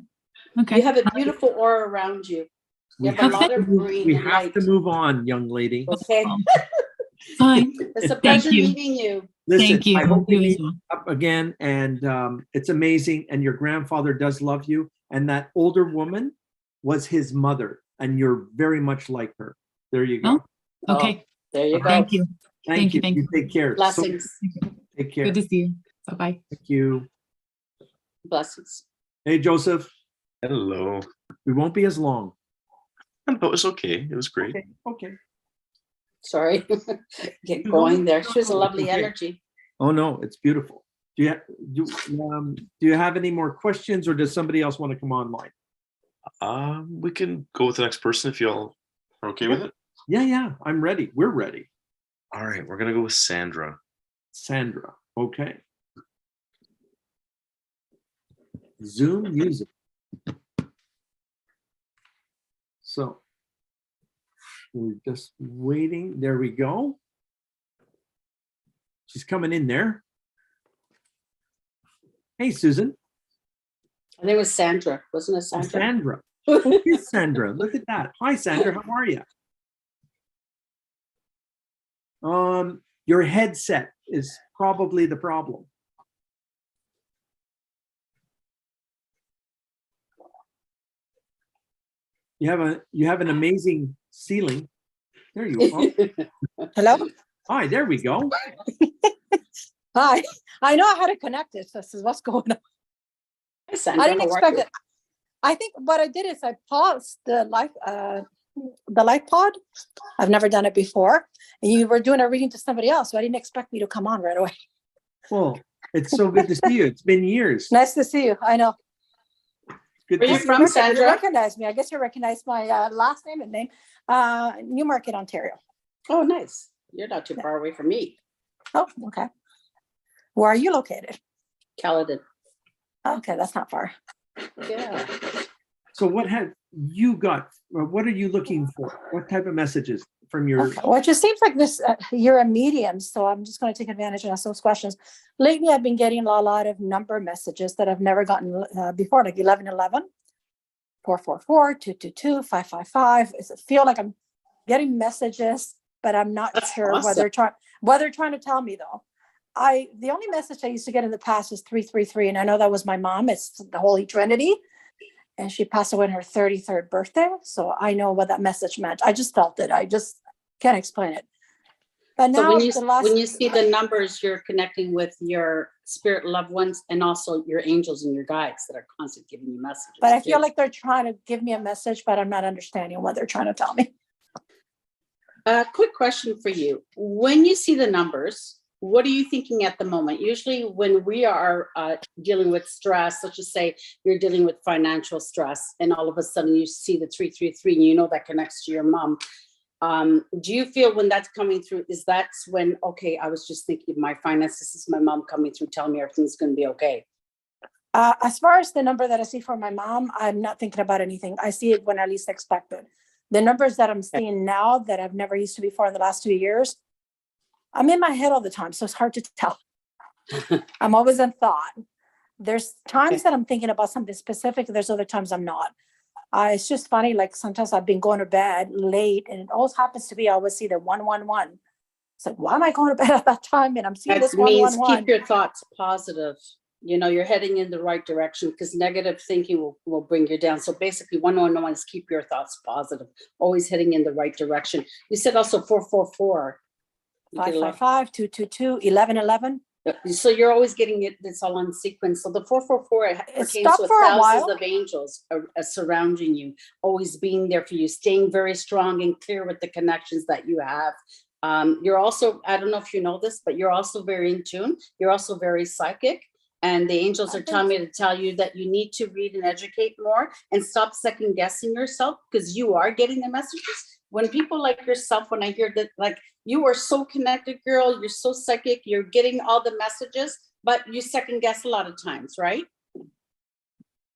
you have a beautiful aura around you. You have a lot of green. We have to move on, young lady. Okay. Fine. It's a pleasure meeting you. Listen, Thank you. I hope we You as meet well. up again, and it's amazing. And your grandfather does love you, and that older woman was his mother, and you're very much like her. There you go. Oh, okay. There you go. Thank you. Thank you. You take care. Blessings. Take care. Good to see you. Bye-bye. Thank you. Blessings. Hey, Joseph. Hello. We won't be as long. No, it was okay. It was great. Okay. Sorry. Get going there. She was a lovely Okay. energy. Oh no, it's beautiful. Do you have any more questions, or does somebody else want to come online? We can go with the next person if y'all are okay with it. Yeah, I'm ready. We're ready. All right, we're gonna go with Sandra. Sandra. Okay. Zoom music. So we're just waiting. There we go. She's coming in there. Hey, Susan. I think it was Sandra. Wasn't it Sandra? Sandra. Who is Sandra? Look at that. Hi, Sandra. How are you? Your headset is probably the problem. You have an amazing ceiling. There you are. Hello? Hi, there we go. Hi. I know how to connect it. This is what's going on. Hi, Sandra. I didn't How are expect you? it. I think what I did is I paused the light pod. I've never done it before. And you were doing a reading to somebody else, so I didn't expect me to come on right away. Well, it's so good to see you. It's been years. Nice to see you. I know. Good Where to you see from, You Sandra? recognize me. I guess you recognize my last name and name. Newmarket, Ontario. Oh, nice. You're not too far away from me. Oh, okay. Where are you located? Caledon. Okay, that's not far. Yeah. So what have you got? Or what are you looking for? What type of messages from your. Okay. Well, it just seems like this, you're a medium, so I'm just going to take advantage and ask those questions. Lately, I've been getting a lot of number messages that I've never gotten before, like 1111, 444, 222, 555. I feel like I'm getting messages, but I'm not That's sure awesome. what they're trying to tell me though. The only message I used to get in the past is 333, and I know that was my mom. It's the Holy Trinity, and she passed away on her 33rd birthday. So I know what that message meant. I just felt it. I just can't explain it. But So now when you see the numbers, you're connecting with your spirit loved ones and also your angels and your guides that are constantly giving you messages. but I feel too. like they're trying to give me a message, but I'm not understanding what they're trying to tell me. Quick question for you. When you see the numbers, what are you thinking at the moment? Usually when we are dealing with stress, let's just say you're dealing with financial stress and all of a sudden you see the 333 and you know that connects to your mom. Do you feel when that's coming through, is that's when, okay, I was just thinking of my finances, this is my mom coming through telling me everything's going to be okay? As far as the number that I see for my mom, I'm not thinking about anything. I see it when I least expect it. The numbers that I'm seeing now that I've never used to before in the last 2 years, I'm in my head all the time, so it's hard to tell. I'm always in thought. There's times that I'm thinking about something specific. There's other times I'm not. It's just funny. Like sometimes I've been going to bed late, and it always happens to be I always see the 111. It's like, why am I going to bed at that time? And I'm seeing That this means 111. keep your thoughts positive. You know, you're heading in the right direction because negative thinking will bring you down. So basically 111 is keep your thoughts positive, always heading in the right direction. You said also 444. 555, 222, 1111. So you're always getting it. It's all on sequence. So the 444 It pertains stopped to for a thousands while. of angels surrounding you, always being there for you, staying very strong and clear with the connections that you have. You're also, I don't know if you know this, but you're also very in tune. You're also very psychic. And the angels are telling me to tell you that you need to read and educate more and stop second guessing yourself because you are getting the messages. When people like yourself, when I hear that, like, you are so connected, girl, you're so psychic, you're getting all the messages, but you second guess a lot of times, right?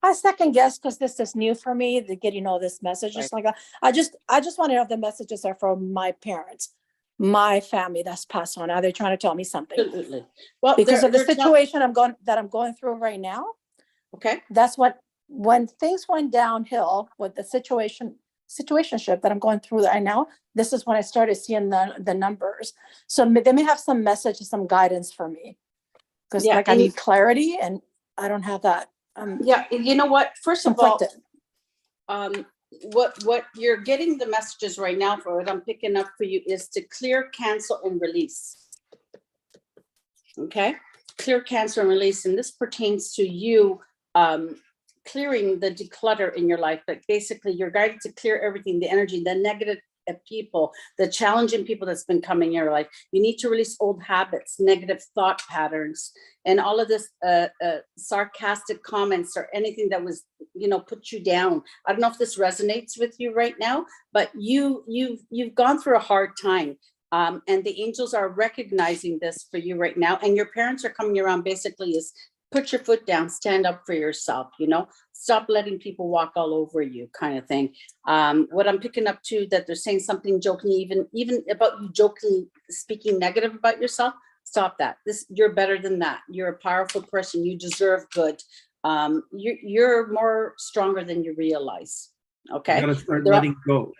I second guess because this is new for me, the getting all this messages. Right. Like I just want to know if the messages are from my parents, my family that's passed on. Are they trying to tell me something? Absolutely. Well, Because of the they're situation I'm going through right now. okay. That's when things went downhill with the situationship that I'm going through right now. This is when I started seeing the numbers. So they may have some message, some guidance for me. Because Yeah, I need clarity, and I don't have that. Yeah, you know what? First of all, conflicted. what you're getting the messages right now for, what I'm picking up for you is to clear, cancel, and release. Okay, clear, cancel, and release, and this pertains to you clearing the declutter in your life. But basically, you're guided to clear everything, the energy, the negative people, the challenging people that's been coming in your life. You need to release old habits, negative thought patterns, and all of this sarcastic comments or anything that was, put you down. I don't know if this resonates with you right now, but you've gone through a hard time. And the angels are recognizing this for you right now. And your parents are coming around basically is put your foot down, stand up for yourself, stop letting people walk all over you kind of thing. What I'm picking up too, that they're saying something jokingly, even about you jokingly speaking negative about yourself. Stop that. You're better than that. You're a powerful person. You deserve good. You're more stronger than you realize. Okay. You gotta start letting go.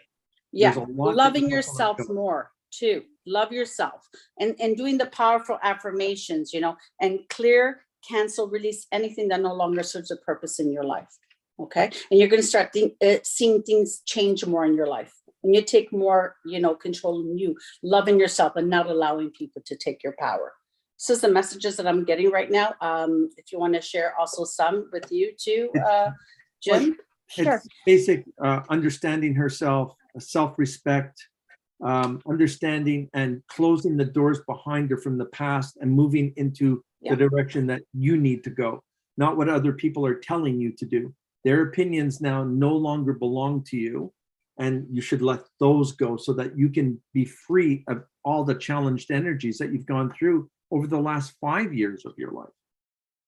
Yeah. There's a lot Loving that you have to let yourself go. more too. Love yourself and doing the powerful affirmations, and clear, cancel, release anything that no longer serves a purpose in your life. Okay. And you're going to start seeing things change more in your life. When you take more, control in you, loving yourself and not allowing people to take your power. This is the messages that I'm getting right now. If you want to share also some with you too, Jim. Sure. It's basic understanding herself, self-respect, understanding and closing the doors behind her from the past and moving into the direction that you need to go, not what other people are telling you to do. Their opinions now no longer belong to you, and you should let those go so that you can be free of all the challenged energies that you've gone through over the last 5 years of your life.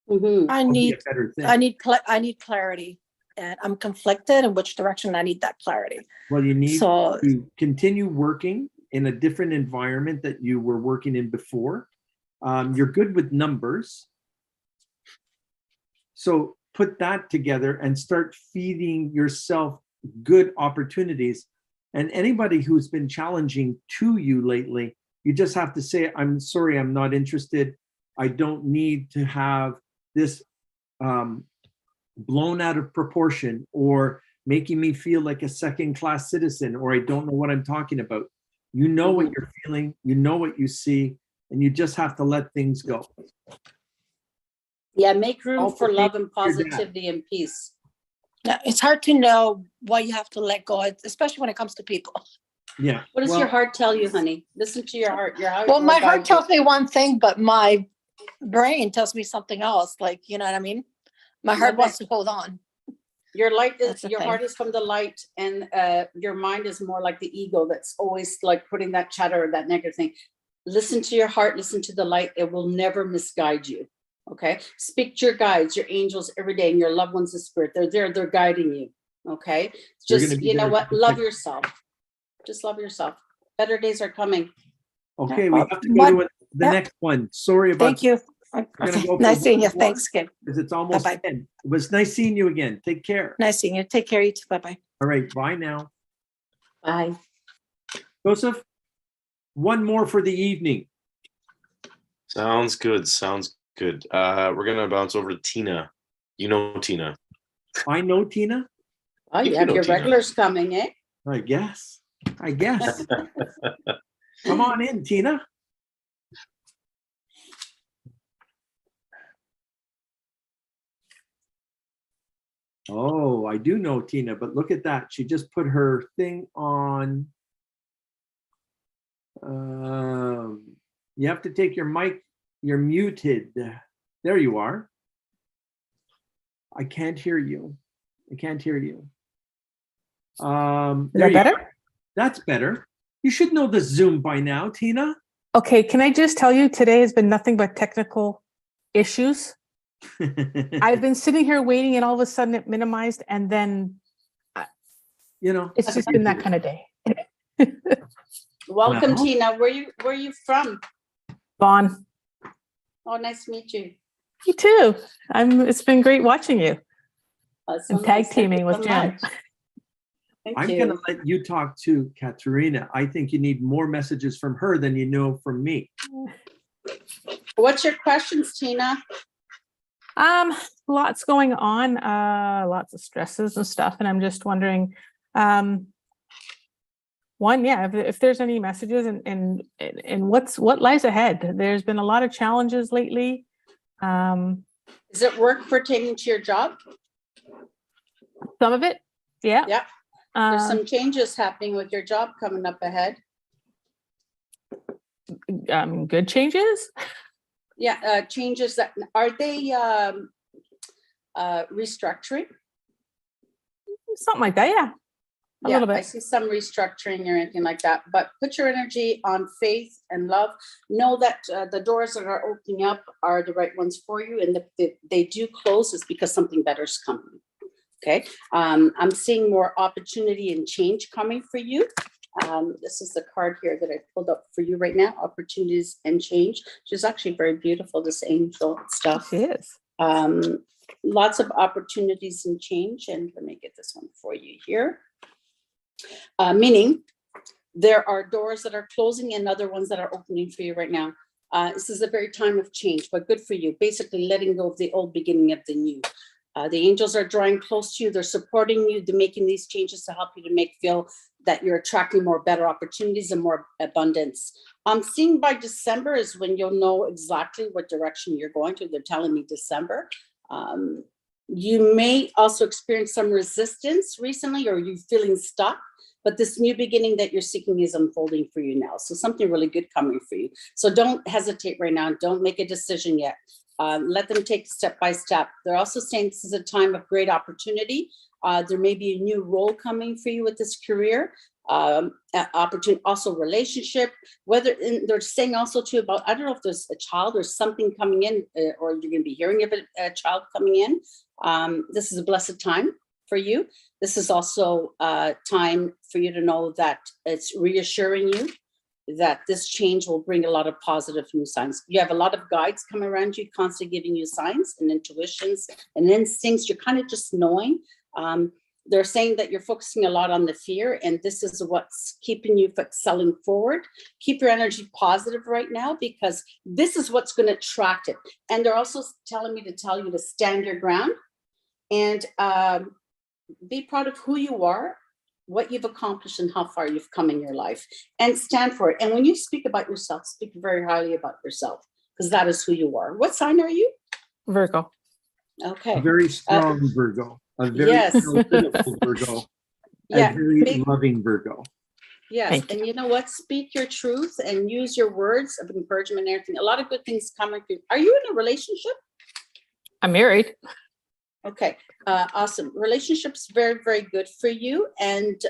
Mm-hmm. I need clarity, and I'm conflicted in which direction I need that clarity. Well, you need to continue working in a different environment that you were working in before. You're good with numbers. So put that together and start feeding yourself good opportunities. And anybody who's been challenging to you lately, you just have to say, I'm sorry, I'm not interested. I don't need to have this blown out of proportion or making me feel like a second-class citizen, or I don't know what I'm talking about. You know what you're feeling, you know what you see, and you just have to let things go. Yeah, make room Also, for love and your dad. positivity and peace. Yeah, it's hard to know what you have to let go, especially when it comes to people. Yeah. What does well, your heart tell you, honey? Listen to your heart. Your heart Well, will my guide heart you. tells me one thing, but my brain tells me something else. Like, you know what I mean? My heart Love wants it. to hold on. Your light is That's the your thing. heart is from the light, and your mind is more like the ego that's always like putting that chatter or that negative thing. Listen to your heart, listen to the light. It will never misguide you. Okay. Speak to your guides, your angels every day, and your loved ones of spirit. They're there, they're guiding you. Okay. They're gonna Just, be you know there what? to Love protect- yourself. Just love yourself. Better days are coming. Okay, we have to go to the Yeah. next one. Sorry about Thank you. gonna Okay. go for Nice seeing you. one more. Thanks, kid. because it's almost Bye-bye. 10. It was nice seeing you again. Take care. Nice seeing you. Take care, you too. Bye-bye. All right, bye now. Bye. Joseph, one more for the evening. Sounds good. Sounds good. We're gonna bounce over to Tina. You know Tina. I know Tina. Oh, you You have know your Tina. regulars coming, eh? I guess. Come on in, Tina. Oh, I do know Tina, but look at that. She just put her thing on. You have to take your mic. You're muted. There you are. I can't hear you. I can't hear you. Is There that you better? are. That's better. You should know the Zoom by now, Tina. Okay, can I just tell you, today has been nothing but technical issues. I've been sitting here waiting and all of a sudden it minimized and then You know, it's just been that kind of day. Welcome, Well. Tina. Where you from? Vaughn, Oh, nice to meet you. you too. It's been great watching you So and tag nice. Thank you teaming with so Jen. much. Thank I'm you. going to let you talk to Catarina. I think you need more messages from her than you know from me. What's your questions, Tina? Lots going on, lots of stresses and stuff. And I'm just wondering, one, yeah, if there's any messages and what lies ahead. There's been a lot of challenges lately. Is it work pertaining to your job? Some of it, yeah. Yeah. There's Um, some changes happening with your job coming up ahead. good changes. Yeah, changes that are they restructuring? Something like that, yeah. A little I bit. see some restructuring or anything like that, but put your energy on faith and love. Know that the doors that are opening up are the right ones for you, and if they do close, it's because something better is coming. Okay, I'm seeing more opportunity and change coming for you. This is the card here that I pulled up for you right now, opportunities and change. She's actually very beautiful, this angel stuff. She is. Lots of opportunities and change. And let me get this one for you here. Meaning there are doors that are closing and other ones that are opening for you right now. This is a very time of change, but good for you. Basically letting go of the old, beginning of the new. The angels are drawing close to you. They're supporting you. They're making these changes to help you to feel that you're attracting more better opportunities and more abundance. I'm seeing by December is when you'll know exactly what direction you're going to. They're telling me December. You may also experience some resistance recently, or you feeling stuck, but this new beginning that you're seeking is unfolding for you now. So something really good coming for you. So don't hesitate right now. Don't make a decision yet. Let them take step by step. They're also saying this is a time of great opportunity. There may be a new role coming for you with this career, opportunity, also relationship, they're saying also too about, I don't know if there's a child or something coming in, or you're going to be hearing of a child coming in. This is a blessed time for you. This is also time for you to know that it's reassuring you that this change will bring a lot of positive new signs. You have a lot of guides coming around you, constantly giving you signs and intuitions and instincts. You're kind of just knowing. They're saying that you're focusing a lot on the fear, and this is what's keeping you excelling forward. Keep your energy positive right now, because this is what's going to attract it. And they're also telling me to tell you to stand your ground and be proud of who you are, what you've accomplished, and how far you've come in your life, and stand for it. And when you speak about yourself, speak very highly about yourself, because that is who you are. What sign are you? Virgo. Okay. A very strong Virgo. A very beautiful Virgo. Yeah. A very loving Virgo. Yes. And you know what? Speak your truth and use your words of encouragement and everything. A lot of good things coming through. Are you in a relationship? I'm married. Okay. Awesome. Relationships very, very good for you. And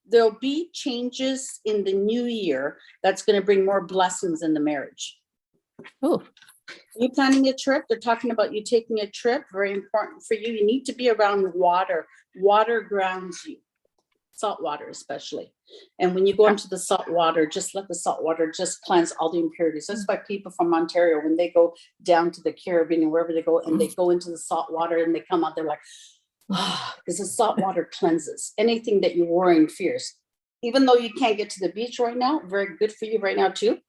there'll be changes in the new year that's going to bring more blessings in the marriage. Oh. Are you planning a trip? They're talking about you taking a trip. Very important for you. You need to be around water. Water grounds you. Salt water especially. And when you go into the salt water, just let the salt water just cleanse all the impurities. That's why people from Ontario, when they go down to the Caribbean and wherever they go, and they go into the salt water and they come out, they're like, because the salt water cleanses anything that you're worrying, fears. Even though you can't get to the beach right now, very good for you right now too.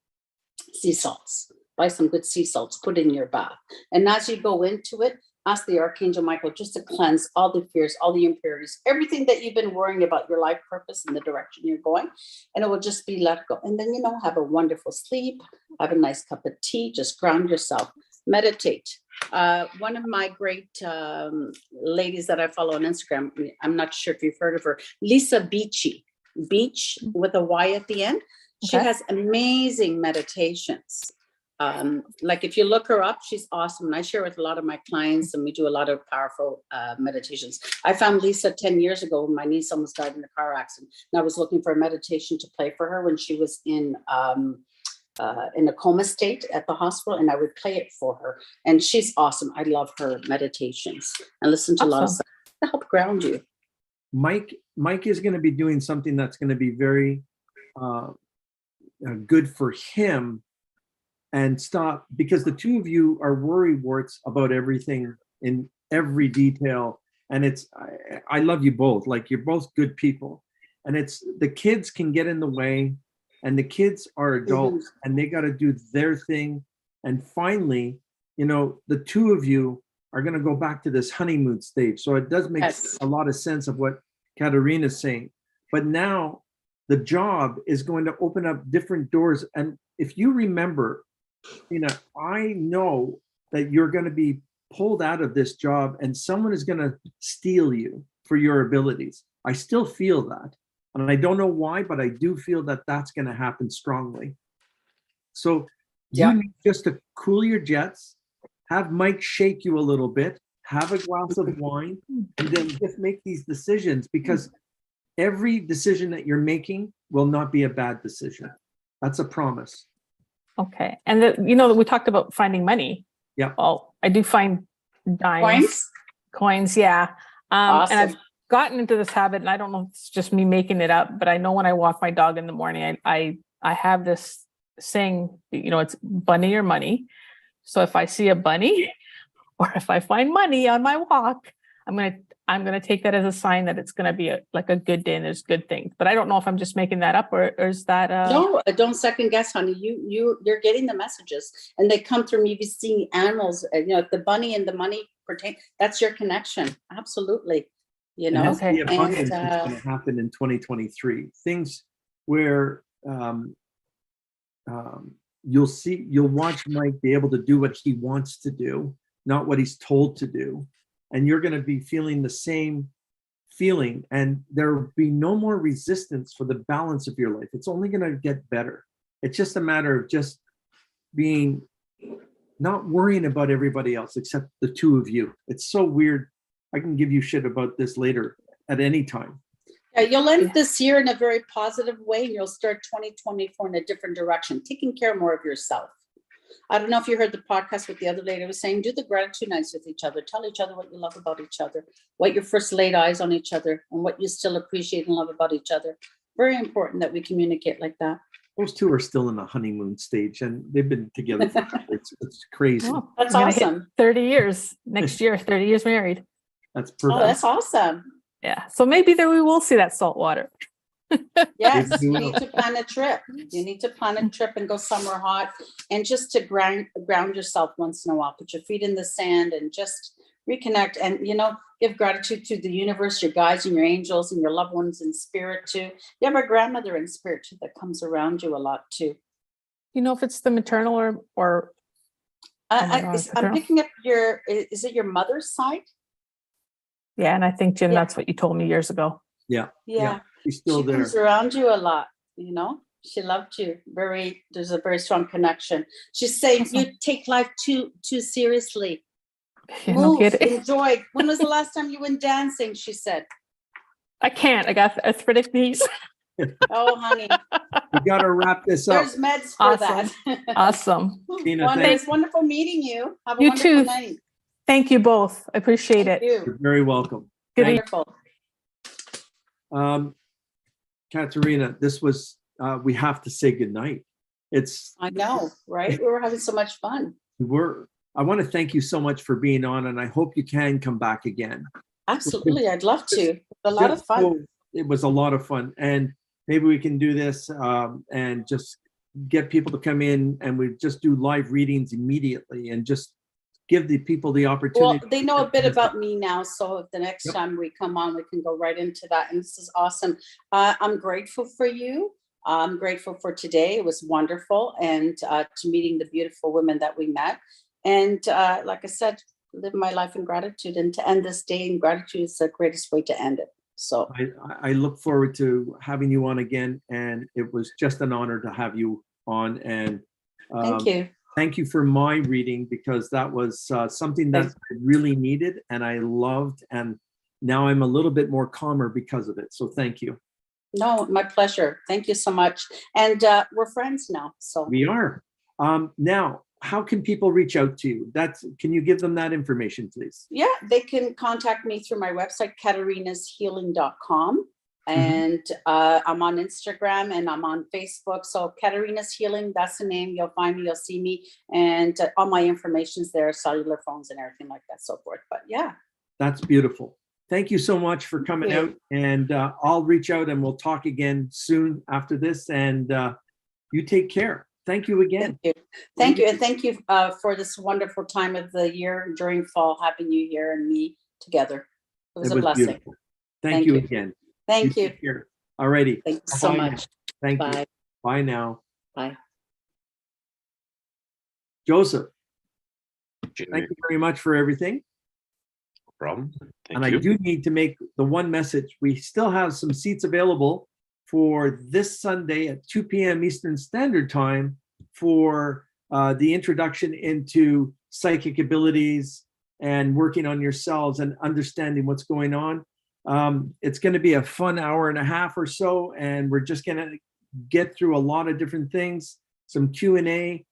Sea salts. Buy some good sea salts, put in your bath. And as you go into it, ask the Archangel Michael just to cleanse all the fears, all the impurities, everything that you've been worrying about, your life purpose and the direction you're going. And it will just be let go. And then, have a wonderful sleep, have a nice cup of tea, just ground yourself, meditate. One of my great ladies that I follow on Instagram, I'm not sure if you've heard of her, Lisa Beachy, Beach with a Y at the end. She has amazing meditations. Like if you look her up, she's awesome. And I share with a lot of my clients, and we do a lot of powerful meditations. I found Lisa 10 years ago when my niece almost died in a car accident. And I was looking for a meditation to play for her when she was in a coma state at the hospital, and I would play it for her. And she's awesome. I love her meditations and listen to a lot of stuff to help ground you. Mike is going to be doing something that's going to be very good for him. And stop, because the two of you are worrywarts about everything in every detail. And I love you both. Like, you're both good people. And it's the kids can get in the way, and the kids are adults and they got to do their thing. And finally, the two of you are going to go back to this honeymoon stage. So it does make a lot of sense of what Catarina's saying. But now the job is going to open up different doors. And if you remember, I know that you're going to be pulled out of this job and someone is going to steal you for your abilities. I still feel that. And I don't know why, but I do feel that that's going to happen strongly. So you need just to cool your jets, have Mike shake you a little bit, have a glass of wine, and then just make these decisions, because every decision that you're making will not be a bad decision. That's a promise. Okay. And we talked about finding money. Yeah. Well, I do find dimes. Coins. Yeah. Awesome. And I've gotten into this habit, and I don't know if it's just me making it up, but I know when I walk my dog in the morning, I have this saying, it's bunny or money. So if I see a bunny or if I find money on my walk, I'm going to take that as a sign that it's going to be a good day and there's good things. But I don't know if I'm just making that up, or is that No, don't second guess, honey. You're getting the messages, and they come through me seeing animals. The bunny and the money pertain. That's your connection. Absolutely. Okay. The abundance is going to happen in 2023. Things where you'll watch Mike be able to do what he wants to do, not what he's told to do. And you're going to be feeling the same feeling, and there will be no more resistance for the balance of your life. It's only going to get better. It's just a matter of just not worrying about everybody else except the two of you. It's so weird. I can give you shit about this later at any time. Yeah, you'll end this year in a very positive way, and you'll start 2024 in a different direction, taking care more of yourself. I don't know if you heard the podcast with the other lady was saying, do the gratitude nights with each other. Tell each other what you love about each other, what you first laid eyes on each other, and what you still appreciate and love about each other. Very important that we communicate like that. Those two are still in the honeymoon stage, and they've been together forever. It's crazy. Oh, That's I'm gonna hit awesome. 30 years next year, 30 years married. That's Oh, perfect. that's awesome. Yeah. So maybe there we will see that salt water. Yes, Maybe you we need will. to plan a trip. You need to plan a trip and go somewhere hot, and just to ground yourself once in a while. Put your feet in the sand and just reconnect, and give gratitude to the universe, your guides and your angels and your loved ones in spirit too. You have a grandmother in spirit too that comes around you a lot too. You know if it's the maternal or Oh my God, I'm maternal. picking up is it your mother's side? yeah, and I think Jim, Yeah. that's what you told me years ago. Yeah. Yeah. She's still She there. comes around you a lot, she loved you there's a very strong connection. She's saying you take life too seriously. Yeah, no Move, kidding. enjoy. When was the last time you went dancing? She said. I can't. I got arthritic knees. Oh, honey, We got to wrap this up. there's meds for that. Awesome. Tina, Wonderful. thanks. It's wonderful meeting you. Have a You wonderful too. night. Thank you both. I appreciate Thank it. you. You're very welcome. Good Thank evening. Wonderful. Catarina, this was, we have to say goodnight. I know, right? We were having so much fun. I want to thank you so much for being on, and I hope you can come back again. Absolutely. I'd love to. It's a lot of fun. It was a lot of fun, and maybe we can do this and just get people to come in, and we just do live readings immediately and just give the people the opportunity. Well, they know a bit about me now, so if the next Yep. time we come on, we can go right into that. And this is awesome. I'm grateful for you. I'm grateful for today. It was wonderful, and to meeting the beautiful women that we met. And like I said, live my life in gratitude, and to end this day in gratitude is the greatest way to end it. So I look forward to having you on again, and it was just an honor to have you on. And thank you. thank you for my reading, because that was something that I really needed and I loved, and now I'm a little bit more calmer because of it. So thank you. No, my pleasure. Thank you so much. And we're friends now. So We are. Now, how can people reach out to you? Can you give them that information, please? yeah, they can contact me through my website, catarinashealing.com. And I'm on Instagram and I'm on Facebook. So Catarina's Healing, that's the name. You'll find me, you'll see me. And all my information's there, cellular phones and everything like that, so forth. But yeah. That's beautiful. Thank you so much for coming you. out, and I'll reach out and we'll talk again soon after this, and you take care. Thank you again. Thank you. Thank you. And thank you for this wonderful time of the year during fall, having you here and me together. It was a blessing. Beautiful. Thank you again. Thank you. Take care. All righty. Thank you so Bye now. much. Thank you. Bye. Bye now. Bye. Joseph, Jimmy, thank you very much for everything. no problem. And Thank I you. do need to make the one message. We still have some seats available for this Sunday at 2 p.m. Eastern Standard Time for the introduction into psychic abilities and working on yourselves and understanding what's going on. It's going to be a fun hour and a half or so, and we're just going to get through a lot of different things, some Q&A,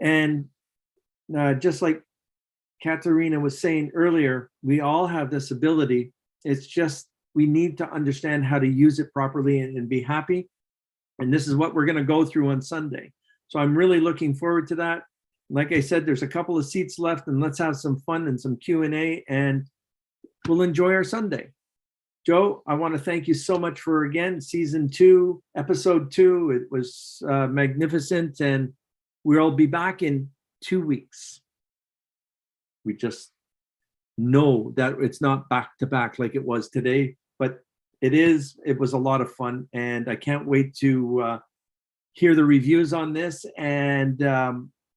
and just like Catarina was saying earlier, we all have this ability. It's just we need to understand how to use it properly and be happy. And this is what we're going to go through on Sunday. So I'm really looking forward to that. Like I said, there's a couple of seats left, and let's have some fun and some Q&A, and we'll enjoy our Sunday. Joe, I want to thank you so much for, again, season 2, episode 2. It was magnificent, and we'll be back in 2 weeks. We just know that it's not back to back like it was today, but it was a lot of fun, and I can't wait to hear the reviews on this. And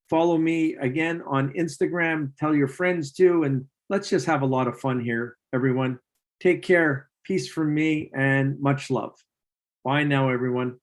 follow me again on Instagram, tell your friends too, and let's just have a lot of fun here, everyone. Take care, peace from me, and much love. Bye now, everyone.